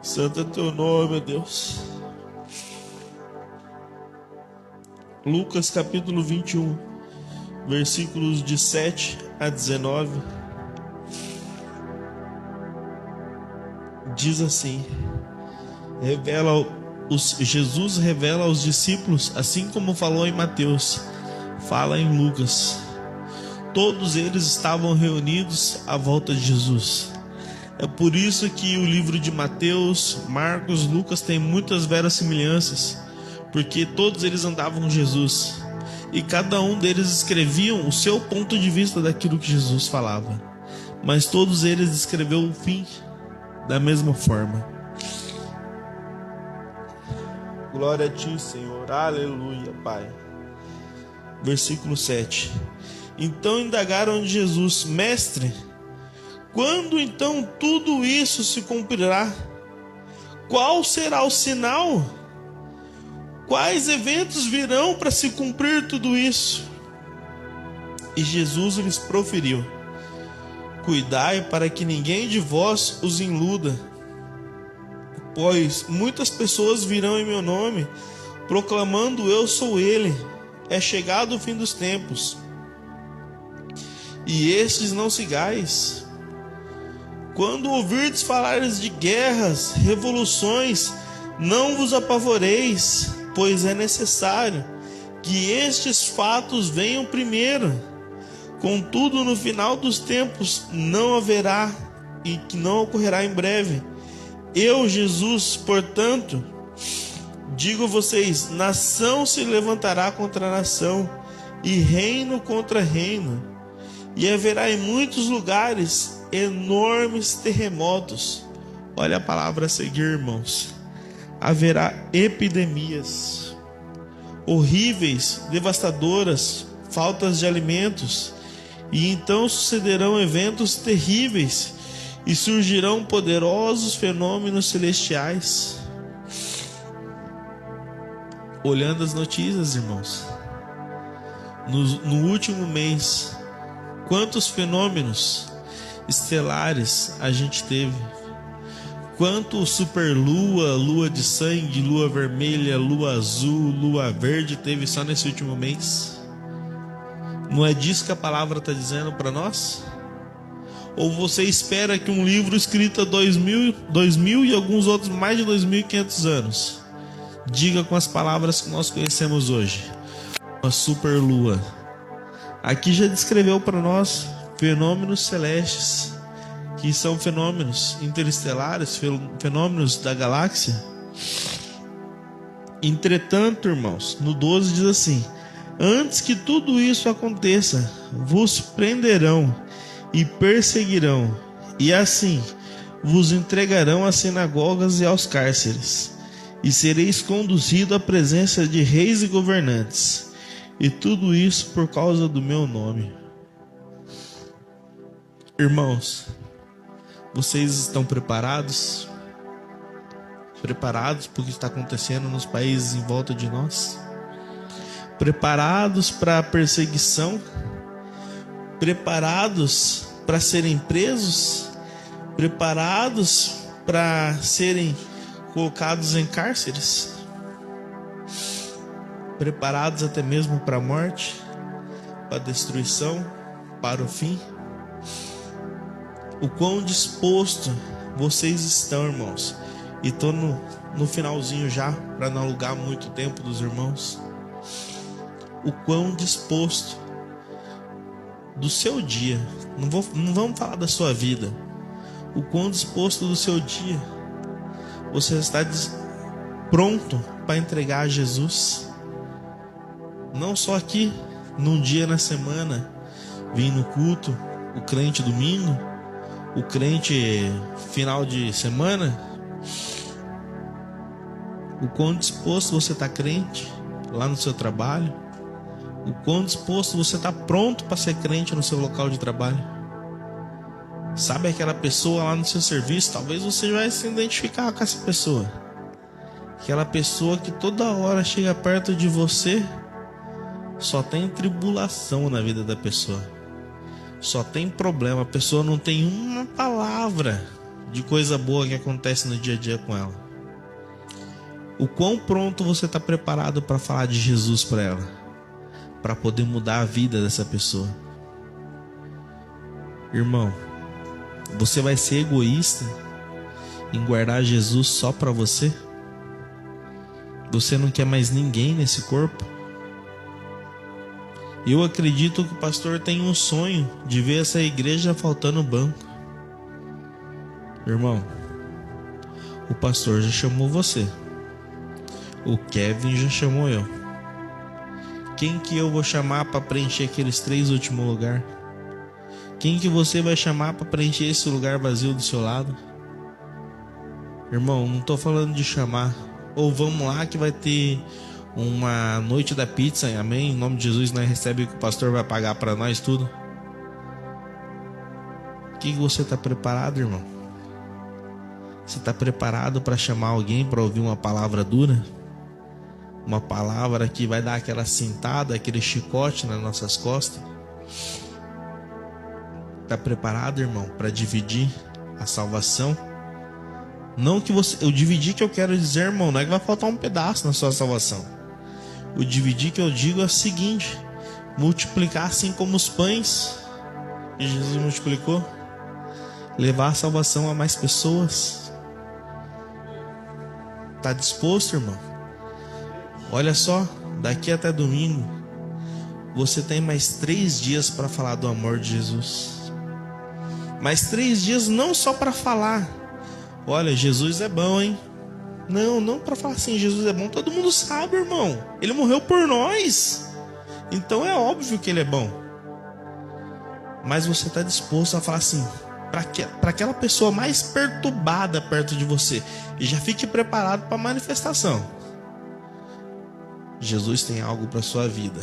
Santo é Teu nome, meu Deus. Lucas, capítulo 21, versículos de 7 a 19. Diz assim: Jesus revela aos discípulos, assim como falou em Mateus, fala em Lucas. Todos eles estavam reunidos à volta de Jesus. É por isso que o livro de Mateus, Marcos, Lucas tem muitas verossimilhanças, porque todos eles andavam com Jesus e cada um deles escreviam o seu ponto de vista daquilo que Jesus falava, mas todos eles escreveu o fim da mesma forma. Glória a Ti, Senhor. Aleluia, Pai. Versículo 7. Então indagaram de Jesus: Mestre, quando então tudo isso se cumprirá? Qual será o sinal? Quais eventos virão para se cumprir tudo isso? E Jesus lhes proferiu: Cuidai para que ninguém de vós os iluda, pois muitas pessoas virão em meu nome, proclamando: Eu sou ele, é chegado o fim dos tempos. E estes não sigais. Quando ouvirdes falares de guerras, revoluções, não vos apavoreis, pois é necessário que estes fatos venham primeiro. Contudo, no final dos tempos não haverá, e que não ocorrerá em breve. Eu, Jesus, portanto, digo a vocês: nação se levantará contra nação, e reino contra reino, e haverá em muitos lugares enormes terremotos. Olha a palavra a seguir, irmãos. Haverá epidemias horríveis, devastadoras, faltas de alimentos, e então sucederão eventos terríveis e surgirão poderosos fenômenos celestiais. Olhando as notícias, irmãos, no último mês, quantos fenômenos estelares a gente teve? Quanto superlua, lua de sangue, lua vermelha, lua azul, lua verde teve só nesse último mês? Não é disso que a palavra está dizendo para nós? Ou você espera que um livro escrito há 2000 e alguns outros mais de 2.500 anos diga com as palavras que nós conhecemos hoje? Uma superlua. Aqui já descreveu para nós fenômenos celestes, que são fenômenos interestelares, fenômenos da galáxia. Entretanto, irmãos, no 12 diz assim: antes que tudo isso aconteça, vos prenderão e perseguirão, e assim vos entregarão às sinagogas e aos cárceres, e sereis conduzidos à presença de reis e governantes, e tudo isso por causa do meu nome. Irmãos, vocês estão preparados? Preparados para o que está acontecendo nos países em volta de nós? Preparados para a perseguição? Preparados para serem presos? Preparados para serem colocados em cárceres? Preparados até mesmo para a morte, para a destruição, para o fim? O quão disposto vocês estão, irmãos? E estou no finalzinho já, para não alugar muito tempo dos irmãos. O quão disposto do seu dia, não vamos falar da sua vida, o quão disposto do seu dia você está pronto para entregar a Jesus? Não só aqui, num dia na semana, vir no culto, o crente domingo, o crente final de semana. O quão disposto você está crente lá no seu trabalho, O quão disposto você está pronto para ser crente no seu local de trabalho? Sabe aquela pessoa lá no seu serviço? Talvez você vai se identificar com essa pessoa. Aquela pessoa que toda hora chega perto de você, só tem tribulação na vida da pessoa. Só tem problema. A pessoa não tem uma palavra de coisa boa que acontece no dia a dia com ela. O quão pronto você está preparado para falar de Jesus para ela? Para poder mudar a vida dessa pessoa? Irmão, você vai ser egoísta em guardar Jesus só para você? Você não quer mais ninguém nesse corpo? Eu acredito que o pastor tem um sonho de ver essa igreja faltando banco. Irmão, o pastor já chamou você. O Kevin já chamou eu. Quem que eu vou chamar para preencher aqueles 3 últimos lugares? Quem que você vai chamar para preencher esse lugar vazio do seu lado? Irmão, não estou falando de chamar. Ou vamos lá que vai ter uma noite da pizza, amém? Em nome de Jesus, nós recebemos o que o pastor vai pagar para nós tudo. O que você está preparado, irmão? Você está preparado para chamar alguém para ouvir uma palavra dura? Uma palavra que vai dar aquela cintada, aquele chicote nas nossas costas? Está preparado, irmão, para dividir a salvação? Não que você... O dividir que eu quero dizer, irmão, não é que vai faltar um pedaço na sua salvação. O dividir que eu digo é o seguinte: multiplicar assim como os pães que Jesus multiplicou. Levar a salvação a mais pessoas. Está disposto, irmão? Olha só, daqui até domingo você tem mais 3 dias para falar do amor de Jesus. Mais 3 dias não só para falar: olha, Jesus é bom, hein? Não para falar assim, Jesus é bom. Todo mundo sabe, irmão. Ele morreu por nós. Então é óbvio que ele é bom. Mas você está disposto a falar assim para aquela pessoa mais perturbada perto de você, e já fique preparado para a manifestação. Jesus tem algo para sua vida.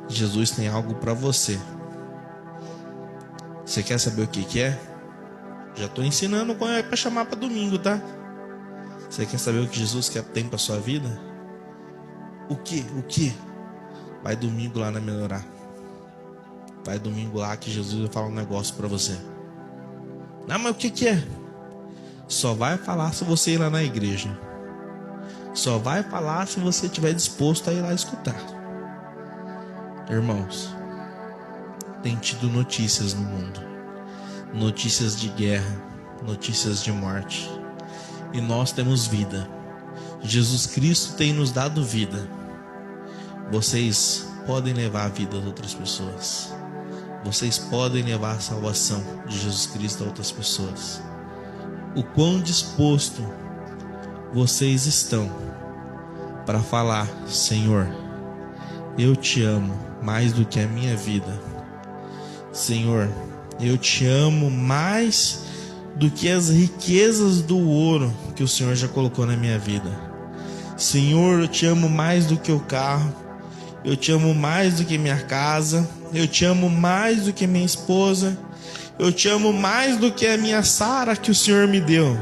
Jesus tem algo para você. Você quer saber o que é? Já estou ensinando qual é para chamar para domingo, tá? Você quer saber o que Jesus tem para sua vida? O que? Vai domingo lá na Melhorar. Vai domingo lá que Jesus vai falar um negócio para você. Não, mas o que é? Só vai falar se você ir lá na igreja. Só vai falar se você estiver disposto a ir lá escutar. Irmãos, tem tido notícias no mundo. Notícias de guerra, notícias de morte. E nós temos vida. Jesus Cristo tem nos dado vida. Vocês podem levar a vida das outras pessoas. Vocês podem levar a salvação de Jesus Cristo a outras pessoas. O quão disposto vocês estão para falar: Senhor, eu te amo mais do que a minha vida. Senhor, eu te amo mais do que as riquezas do ouro que o Senhor já colocou na minha vida. Senhor, eu te amo mais do que o carro. Eu te amo mais do que minha casa. Eu te amo mais do que minha esposa. Eu te amo mais do que a minha Sara que o Senhor me deu.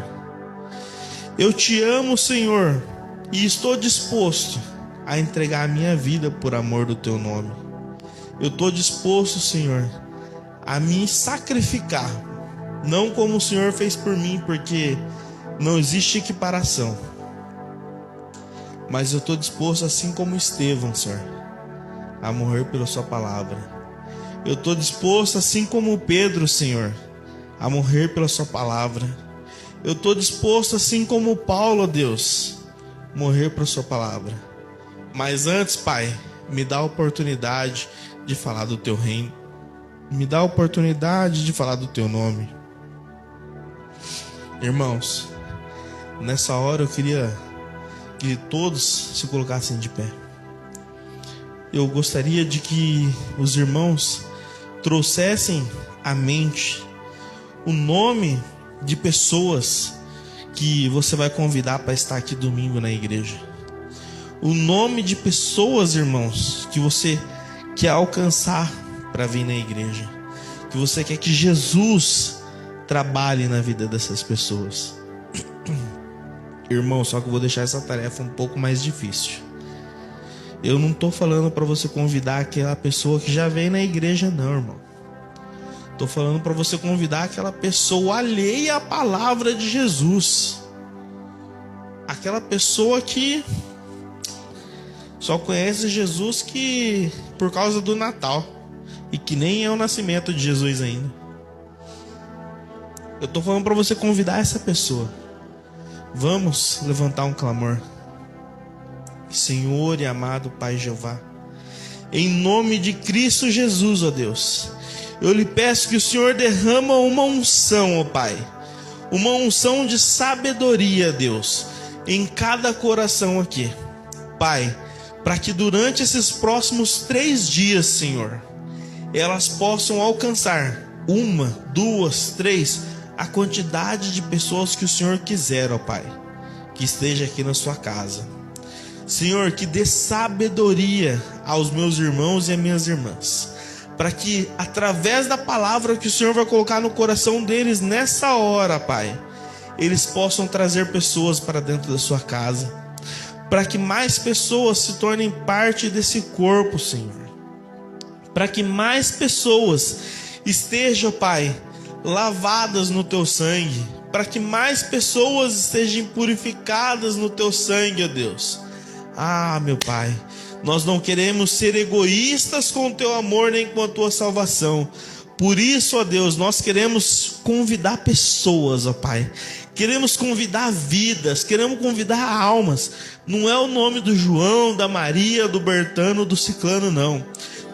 Eu te amo, Senhor, e estou disposto a entregar a minha vida por amor do teu nome. Eu estou disposto, Senhor, a me sacrificar, não como o Senhor fez por mim, porque não existe equiparação, mas eu estou disposto, assim como Estevão, Senhor, a morrer pela sua palavra. Eu estou disposto, assim como Pedro, Senhor, a morrer pela sua palavra. Eu estou disposto, assim como Paulo, Deus, morrer pela sua palavra. Mas antes, Pai, me dá a oportunidade de falar do teu reino. Me dá a oportunidade de falar do teu nome. Irmãos, nessa hora eu queria que todos se colocassem de pé. Eu gostaria de que os irmãos trouxessem à mente o nome de pessoas que você vai convidar para estar aqui domingo na igreja. o nome de pessoas, irmãos, que você quer alcançar para vir na igreja, que você quer que Jesus trabalhe na vida dessas pessoas. Irmão, só que eu vou deixar essa tarefa um pouco mais difícil. Eu não estou falando para você convidar aquela pessoa que já vem na igreja, não, irmão. Estou falando para você convidar aquela pessoa alheia à palavra de Jesus. Aquela pessoa que só conhece Jesus que por causa do Natal, e que nem é o nascimento de Jesus ainda. Eu estou falando para você convidar essa pessoa. Vamos levantar um clamor. Senhor e amado Pai Jeová, em nome de Cristo Jesus, ó Deus, eu lhe peço que o Senhor derrama uma unção, ó Pai, uma unção de sabedoria, Deus, em cada coração aqui, Pai, para que durante esses próximos 3 dias, Senhor, elas possam alcançar 1, 2, 3, a quantidade de pessoas que o Senhor quiser, ó Pai, que esteja aqui na sua casa. Senhor, que dê sabedoria aos meus irmãos e às minhas irmãs, para que através da palavra que o Senhor vai colocar no coração deles nessa hora, Pai, eles possam trazer pessoas para dentro da sua casa, para que mais pessoas se tornem parte desse corpo, Senhor, para que mais pessoas estejam, Pai, lavadas no teu sangue, para que mais pessoas estejam purificadas no teu sangue, ó Deus. Ah, meu Pai, nós não queremos ser egoístas com o teu amor nem com a tua salvação. Por isso, ó Deus, nós queremos convidar pessoas, ó Pai. Queremos convidar vidas, queremos convidar almas. Não é o nome do João, da Maria, do Bertano, do Ciclano, não.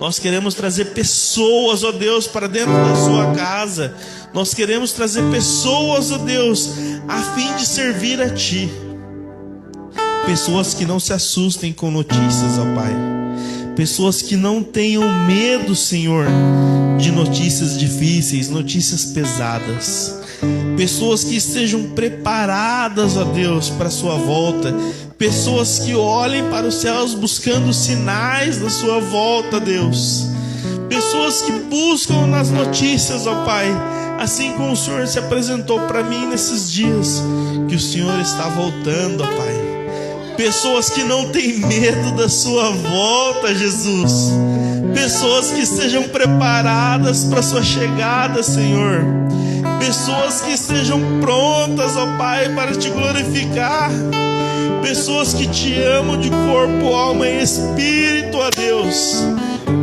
Nós queremos trazer pessoas, ó Deus, para dentro da sua casa. Nós queremos trazer pessoas, ó Deus, a fim de servir a Ti. Pessoas que não se assustem com notícias, ó Pai. Pessoas que não tenham medo, Senhor, de notícias difíceis, notícias pesadas. Pessoas que estejam preparadas, ó Deus, para a sua volta. Pessoas que olhem para os céus buscando sinais da sua volta, Deus. Pessoas que buscam nas notícias, ó Pai, assim como o Senhor se apresentou para mim nesses dias, que o Senhor está voltando, ó Pai. Pessoas que não têm medo da sua volta, Jesus. Pessoas que estejam preparadas para a sua chegada, Senhor. Pessoas que estejam prontas, ó Pai, para te glorificar. Pessoas que te amam de corpo, alma e espírito, ó Deus.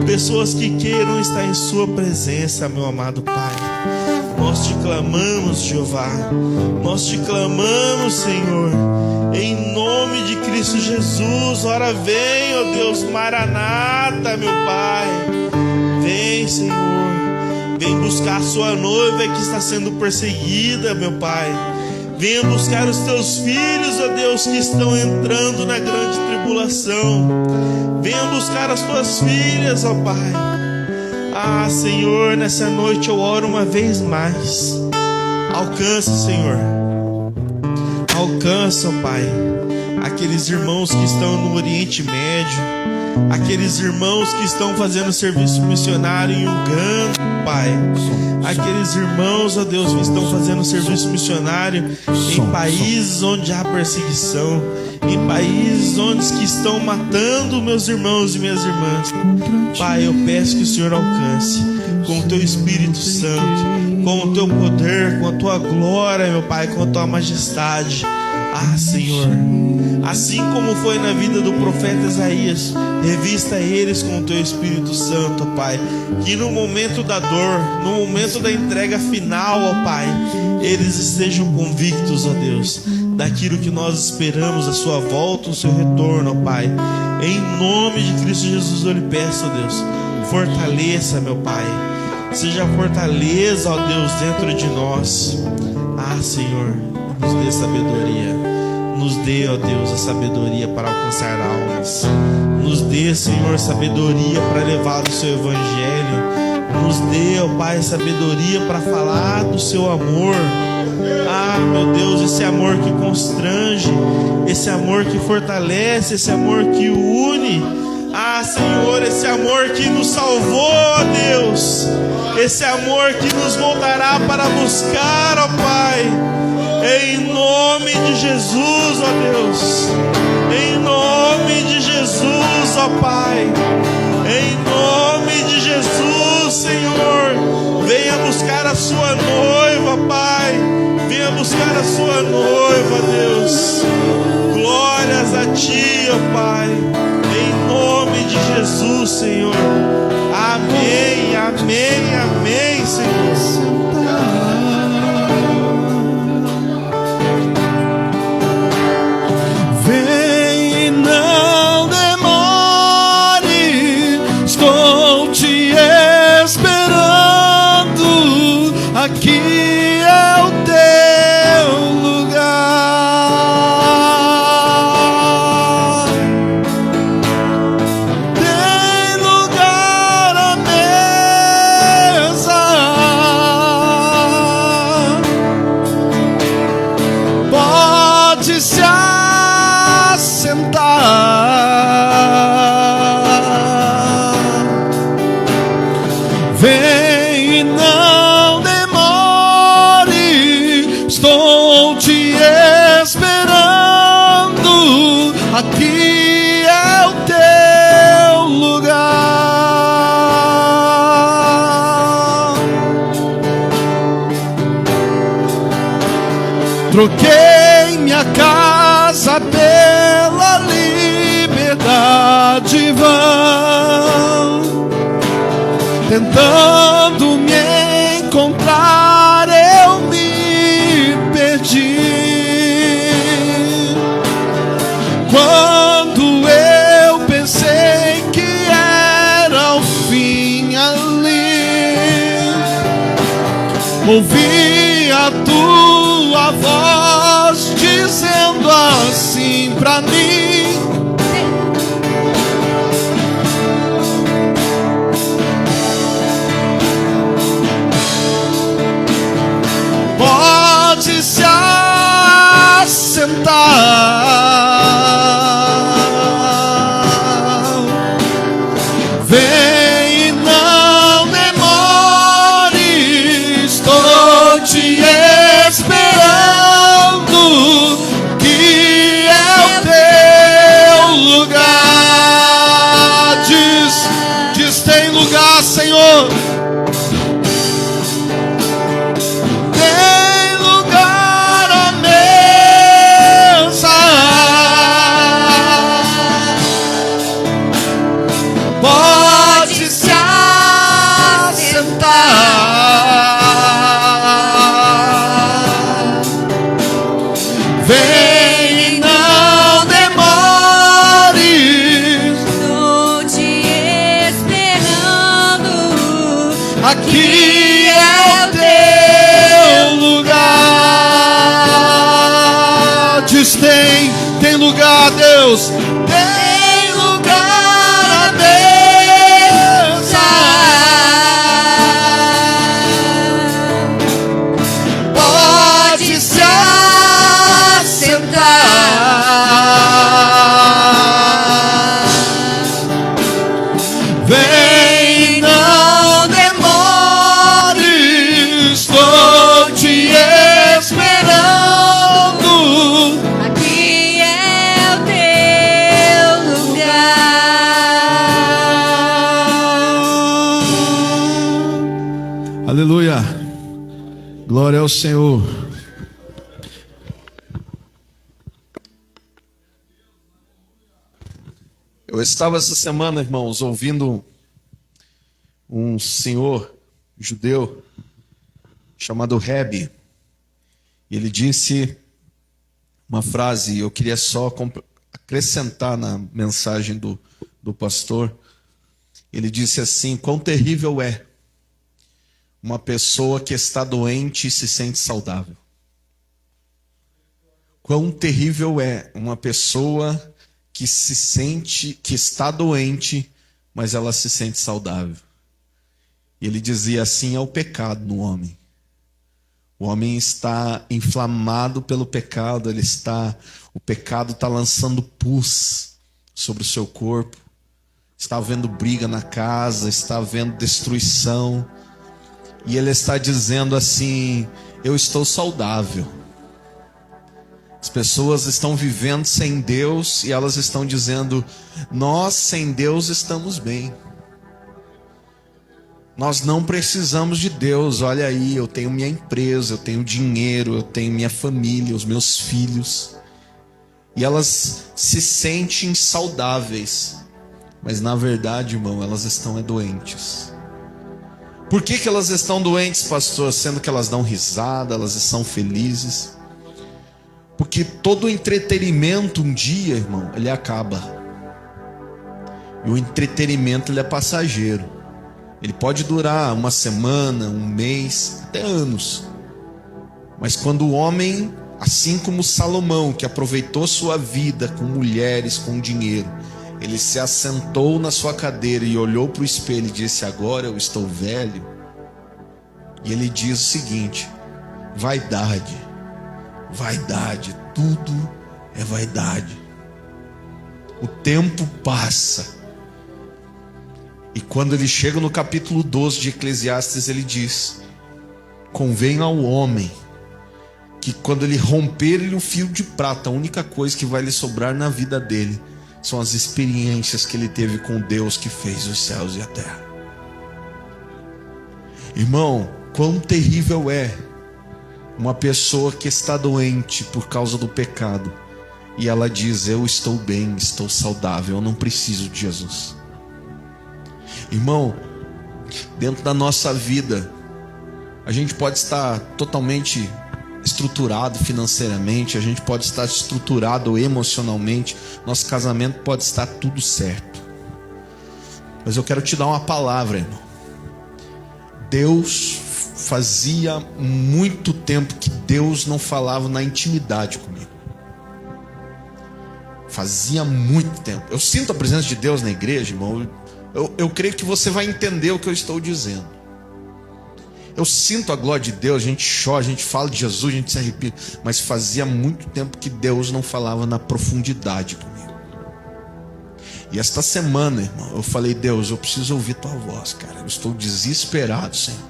Pessoas que queiram estar em sua presença, meu amado Pai. Nós te clamamos, Jeová. Nós te clamamos, Senhor, em nome de Cristo Jesus. Ora vem, ó Deus, Maranata, meu Pai. Vem, Senhor. Vem buscar a sua noiva que está sendo perseguida, meu Pai. Venha buscar os teus filhos, ó Deus, que estão entrando na grande tribulação. Venha buscar as tuas filhas, ó Pai. Ah, Senhor, nessa noite eu oro uma vez mais. Alcança, Senhor. Alcança, ó Pai, aqueles irmãos que estão no Oriente Médio, aqueles irmãos que estão fazendo serviço missionário em Uganda, Pai. Aqueles irmãos, ó Deus, que estão fazendo serviço missionário em países onde há perseguição, em países onde que estão matando meus irmãos e minhas irmãs. Pai, eu peço que o Senhor alcance com o teu Espírito Santo, com o teu poder, com a tua glória, meu Pai, com a tua majestade. Ah, Senhor, assim como foi na vida do profeta Isaías, revista eles com o teu Espírito Santo, Pai. Que no momento da dor, no momento da entrega final, ó Pai, eles estejam convictos, ó Deus, daquilo que nós esperamos, a sua volta, o seu retorno, ó Pai. Em nome de Cristo Jesus eu lhe peço, ó Deus, fortaleça, meu Pai. Seja fortaleza, ó Deus, dentro de nós. Ah, Senhor, nos dê sabedoria. Nos dê, ó Deus, a sabedoria para alcançar almas. Nos dê, Senhor, sabedoria para levar o seu evangelho. Nos dê, ó Pai, sabedoria para falar do seu amor. Ah, meu Deus, esse amor que constrange, esse amor que fortalece, esse amor que une. Ah, Senhor, esse amor que nos salvou, ó Deus, esse amor que nos voltará para buscar, ó Pai, em nome de Jesus, ó Deus, em nome de Jesus, ó Pai, em nome de Jesus, Senhor, venha buscar a sua noiva, Pai, venha buscar a sua noiva, Deus, glórias a Ti, ó Pai, em nome de Jesus, Senhor, amém, amém, amém, Senhor.
Vem e não demore, estou te esperando, aqui é o teu lugar. Tem lugar à mesa, pode se assentar. Vem e não demore, estou te esperando, aqui é o teu lugar. Troquei minha casa pela liberdade vã, tentando me encontrar, eu me perdi. Quando eu pensei que era o fim ali, ouvi a tua voz dizendo assim pra mim: pode se assentar. Vem e não demore, estou te esperando, que é o teu lugar. Diz tem lugar, Senhor. Tem lugar à mesa, pode se assentar. Vem e não demore,
Estou te esperando,
aqui é o teu lugar. Diz tem lugar, Deus. Tem lugar à mesa, pode se assentar. Vem e não demore, estou te esperando,
aqui é o teu lugar.
Aleluia, glória ao Senhor. Eu estava essa semana, irmãos, ouvindo um senhor judeu chamado Rebbe. Ele disse uma frase, eu queria só acrescentar na mensagem do pastor. Ele disse assim: quão terrível é uma pessoa que está doente e se sente saudável. Quão terrível é uma pessoa que está doente, mas ela se sente saudável. E ele dizia assim: é o pecado no homem. O homem está inflamado pelo pecado, o pecado está lançando pus sobre o seu corpo. Está havendo briga na casa, está havendo destruição. E ele está dizendo assim: eu estou saudável. As pessoas estão vivendo sem Deus e elas estão dizendo: nós sem Deus estamos bem. Nós não precisamos de Deus. Olha aí, eu tenho minha empresa, eu tenho dinheiro, eu tenho minha família, os meus filhos. E elas se sentem saudáveis. Mas na verdade, irmão, elas estão doentes. Por que elas estão doentes, pastor? Sendo que elas dão risada, elas estão felizes. Porque todo entretenimento um dia, irmão, ele acaba. E o entretenimento ele é passageiro. Ele pode durar uma semana, um mês, até anos. Mas quando o homem, assim como Salomão, que aproveitou sua vida com mulheres, com dinheiro, ele se assentou na sua cadeira e olhou para o espelho e disse: agora eu estou velho. E ele diz o seguinte: vaidade, vaidade, tudo é vaidade. O tempo passa. E quando ele chega no capítulo 12 de Eclesiastes, ele diz: convém ao homem que quando ele romper-lhe o fio de prata, a única coisa que vai lhe sobrar na vida dele são as experiências que ele teve com Deus que fez os céus e a terra. Irmão, quão terrível é uma pessoa que está doente por causa do pecado e ela diz: eu estou bem, estou saudável, eu não preciso de Jesus. Irmão, dentro da nossa vida, a gente pode estar totalmente estruturado financeiramente, a gente pode estar estruturado emocionalmente, nosso casamento pode estar tudo certo. Mas eu quero te dar uma palavra, irmão. Deus, fazia muito tempo que Deus não falava na intimidade comigo. Fazia muito tempo. Eu sinto a presença de Deus na igreja, irmão. Eu creio que você vai entender o que eu estou dizendo. Eu sinto a glória de Deus, a gente chora, a gente fala de Jesus, a gente se arrepia. Mas fazia muito tempo que Deus não falava na profundidade comigo. E esta semana, irmão, eu falei: Deus, eu preciso ouvir tua voz, cara. Eu estou desesperado, Senhor.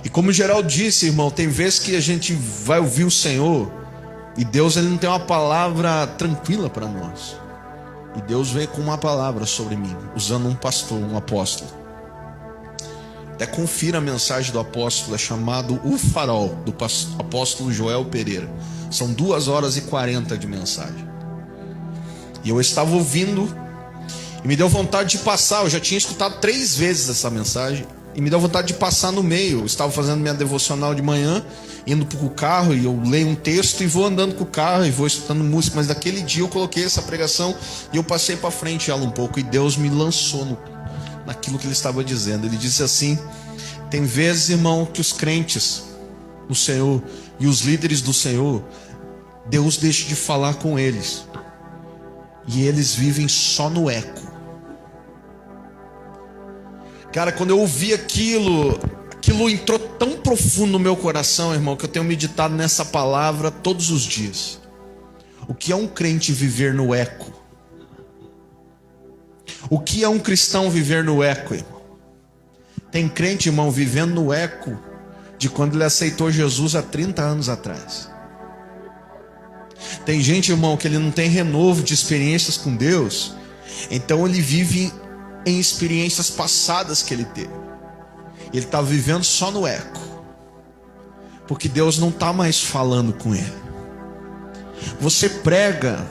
E como o Geraldo disse, irmão, tem vezes que a gente vai ouvir o Senhor e Deus, ele não tem uma palavra tranquila para nós. E Deus veio com uma palavra sobre mim, usando um pastor, um apóstolo. Até confira a mensagem do apóstolo, é chamado O Farol, do apóstolo Joel Pereira. São 2h40 de mensagem. E eu estava ouvindo e me deu vontade de passar. Eu já tinha escutado 3 vezes essa mensagem e me deu vontade de passar no meio. Eu estava fazendo minha devocional de manhã, indo para o carro, e eu leio um texto e vou andando com o carro e vou escutando música. Mas naquele dia eu coloquei essa pregação e eu passei para frente ela um pouco, e Deus me lançou naquilo que ele estava dizendo. Ele disse assim: tem vezes, irmão, que os crentes no Senhor e os líderes do Senhor, Deus deixa de falar com eles e eles vivem só no eco. Cara, quando eu ouvi aquilo entrou tão profundo no meu coração, irmão, que eu tenho meditado nessa palavra todos os dias. O que é um crente viver no eco? O que é um cristão viver no eco, irmão? Tem crente, irmão, vivendo no eco de quando ele aceitou Jesus há 30 anos atrás. Tem gente, irmão, que ele não tem renovo de experiências com Deus, então ele vive em experiências passadas que ele teve. Ele está vivendo só no eco, porque Deus não está mais falando com ele. Você prega,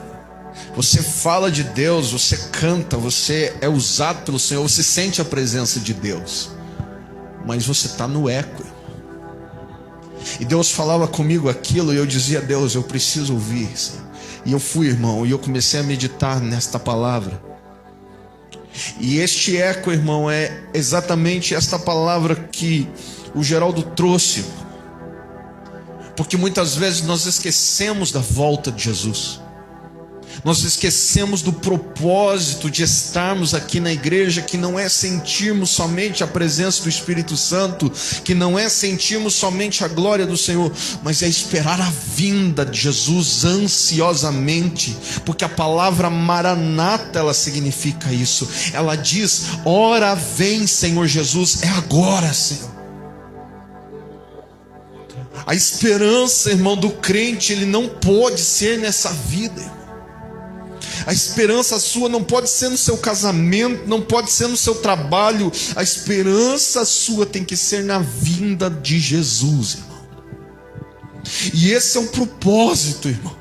você fala de Deus, você canta, você é usado pelo Senhor, você sente a presença de Deus, mas você está no eco. E Deus falava comigo aquilo e eu dizia: Deus, eu preciso ouvir, Senhor. E eu fui, irmão, e eu comecei a meditar nesta palavra. E este eco, irmão, é exatamente esta palavra que o Geraldo trouxe. Porque muitas vezes nós esquecemos da volta de Jesus. Nós esquecemos do propósito de estarmos aqui na igreja, que não é sentirmos somente a presença do Espírito Santo, que não é sentirmos somente a glória do Senhor, mas é esperar a vinda de Jesus ansiosamente, porque a palavra Maranata, ela significa isso. Ela diz: ora vem, Senhor Jesus, é agora, Senhor. A esperança, irmão, do crente, ele não pode ser nessa vida, irmão. A esperança sua não pode ser no seu casamento, não pode ser no seu trabalho. A esperança sua tem que ser na vinda de Jesus, irmão. E esse é o propósito, irmão.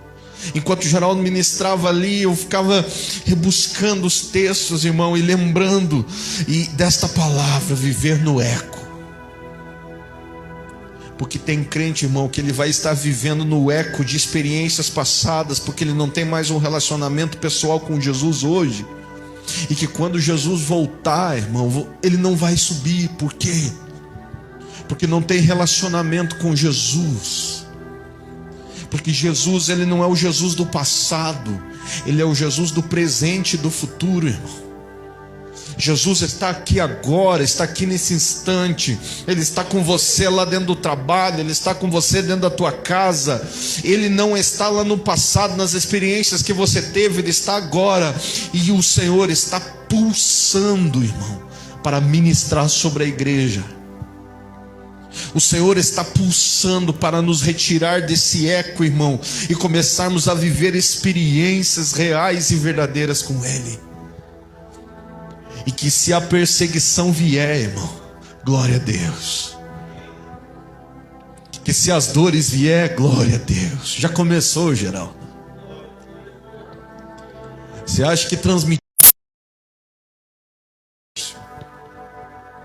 Enquanto o Geraldo ministrava ali, eu ficava rebuscando os textos, irmão, e lembrando desta palavra, viver no eco. Porque tem crente, irmão, que ele vai estar vivendo no eco de experiências passadas, porque ele não tem mais um relacionamento pessoal com Jesus hoje. E que quando Jesus voltar, irmão, ele não vai subir. Por quê? Porque não tem relacionamento com Jesus. Porque Jesus, ele não é o Jesus do passado, ele é o Jesus do presente e do futuro, irmão. Jesus está aqui agora, está aqui nesse instante. Ele está com você lá dentro do trabalho, Ele está com você dentro da tua casa. Ele não está lá no passado, nas experiências que você teve, Ele está agora. E o Senhor está pulsando, irmão, para ministrar sobre a igreja. O Senhor está pulsando para nos retirar desse eco, irmão, e começarmos a viver experiências reais e verdadeiras com Ele. E que se a perseguição vier, irmão, glória a Deus. Que se as dores vier, glória a Deus. Já começou, Geraldo. Você acha que transmitir?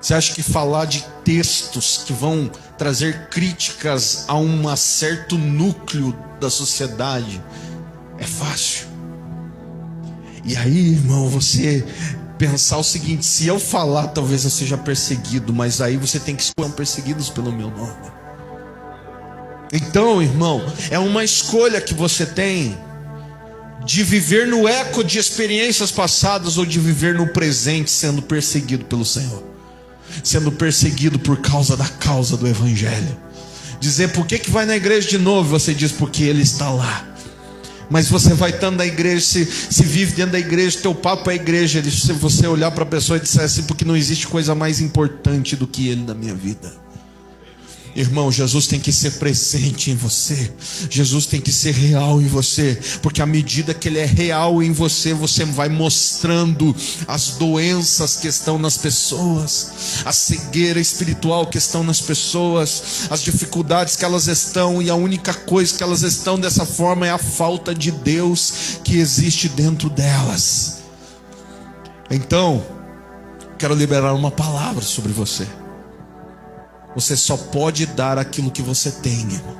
Você acha que falar de textos que vão trazer críticas a um certo núcleo da sociedade é fácil? E aí, irmão, você pensar o seguinte: se eu falar, talvez eu seja perseguido, mas aí você tem que escolher perseguidos pelo meu nome. Então, irmão, é uma escolha que você tem de viver no eco de experiências passadas ou de viver no presente sendo perseguido pelo Senhor, sendo perseguido por causa da causa do Evangelho. Dizer: por que vai na igreja de novo? Você diz: porque Ele está lá. Mas você vai estando na igreja, se vive dentro da igreja, teu papo é a igreja. Se você olhar para a pessoa e disser assim: porque não existe coisa mais importante do que Ele na minha vida. Irmão, Jesus tem que ser presente em você. Jesus tem que ser real em você. Porque à medida que Ele é real em você, você vai mostrando as doenças que estão nas pessoas, a cegueira espiritual que estão nas pessoas, as dificuldades que elas estão. E a única coisa que elas estão dessa forma é a falta de Deus que existe dentro delas. Então, quero liberar uma palavra sobre você. Você só pode dar aquilo que você tem, irmão.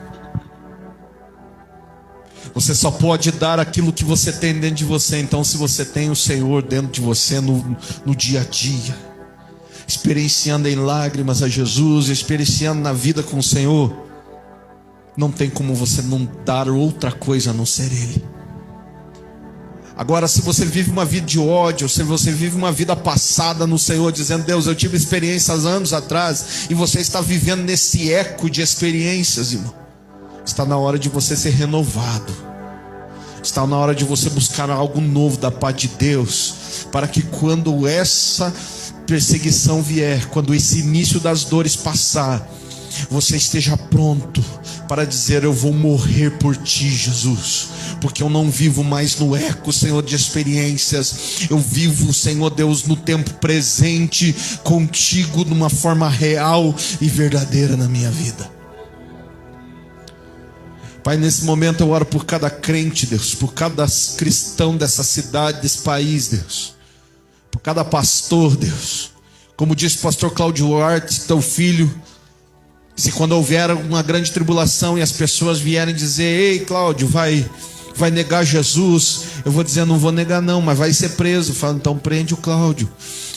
Você só pode dar aquilo que você tem dentro de você. Então, se você tem o Senhor dentro de você no dia a dia, experienciando em lágrimas a Jesus, experienciando na vida com o Senhor, não tem como você não dar outra coisa a não ser Ele. Agora, se você vive uma vida de ódio, se você vive uma vida passada no Senhor, dizendo: Deus, eu tive experiências anos atrás, e você está vivendo nesse eco de experiências, irmão, está na hora de você ser renovado. Está na hora de você buscar algo novo da parte de Deus, para que quando essa perseguição vier, quando esse início das dores passar, você esteja pronto para dizer: eu vou morrer por ti, Jesus, porque eu não vivo mais no eco, Senhor, de experiências. Eu vivo, Senhor Deus, no tempo presente contigo, de uma forma real e verdadeira na minha vida. Pai, nesse momento eu oro por cada crente, Deus, por cada cristão dessa cidade, desse país, Deus, por cada pastor, Deus. Como disse o pastor Cláudio Duarte, teu filho, se quando houver uma grande tribulação e as pessoas vierem dizer: ei, Cláudio, vai negar Jesus, eu vou dizer: não vou negar não, mas vai ser preso. Fala: então prende o Cláudio.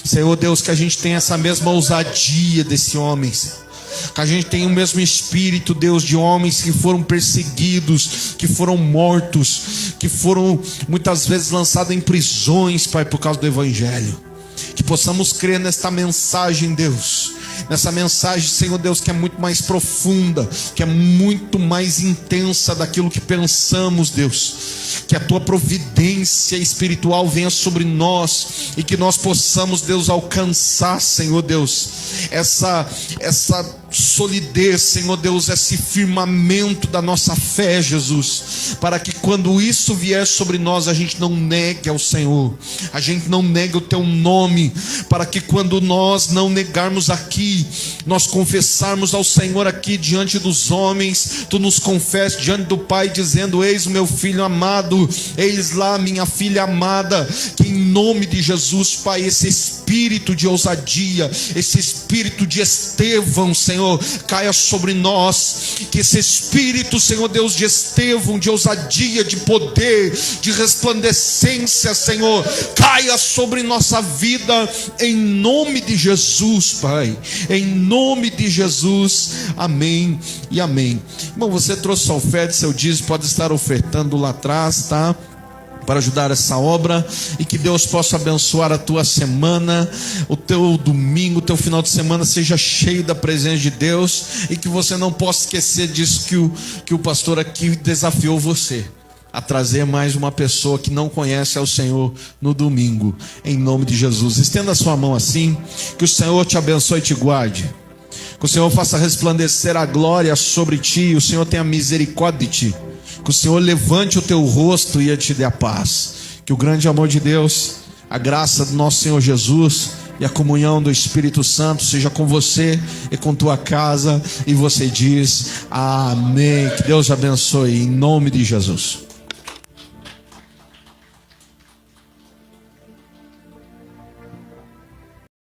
Senhor Deus, que a gente tenha essa mesma ousadia desse homem, Senhor. Que a gente tenha o mesmo espírito, Deus, de homens que foram perseguidos, que foram mortos, que foram muitas vezes lançados em prisões, Pai, por causa do Evangelho. Que possamos crer nesta mensagem, Deus, nessa mensagem, Senhor Deus, que é muito mais profunda, que é muito mais intensa daquilo que pensamos, Deus. Que a tua providência espiritual venha sobre nós e que nós possamos, Deus, alcançar, Senhor Deus, essa solidez, Senhor Deus, esse firmamento da nossa fé, Jesus, para que quando isso vier sobre nós, a gente não negue ao Senhor, a gente não negue o teu nome, para que quando nós não negarmos aqui, nós confessarmos ao Senhor aqui diante dos homens, tu nos confesses diante do Pai, dizendo: eis o meu filho amado, eis lá minha filha amada. Que em nome de Jesus, Pai, esse espírito de ousadia, esse espírito de Estevão, Senhor, caia sobre nós. Que esse espírito, Senhor Deus, de Estevão, de ousadia, de poder, de resplandecência, Senhor, caia sobre nossa vida, em nome de Jesus, Pai, em nome de Jesus, amém e amém. Irmão, você trouxe sua oferta, seu dízimo, pode estar ofertando lá atrás, tá? Para ajudar essa obra, e que Deus possa abençoar a tua semana, o teu domingo, o teu final de semana seja cheio da presença de Deus, e que você não possa esquecer disso que o pastor aqui desafiou você a trazer mais uma pessoa que não conhece ao Senhor no domingo, em nome de Jesus. Estenda a sua mão assim, que o Senhor te abençoe e te guarde, que o Senhor faça resplandecer a glória sobre ti, e o Senhor tenha misericórdia de ti, que o Senhor levante o teu rosto e te dê a paz. Que o grande amor de Deus, a graça do nosso Senhor Jesus e a comunhão do Espírito Santo seja com você e com tua casa. E você diz amém. Que Deus abençoe em nome de Jesus.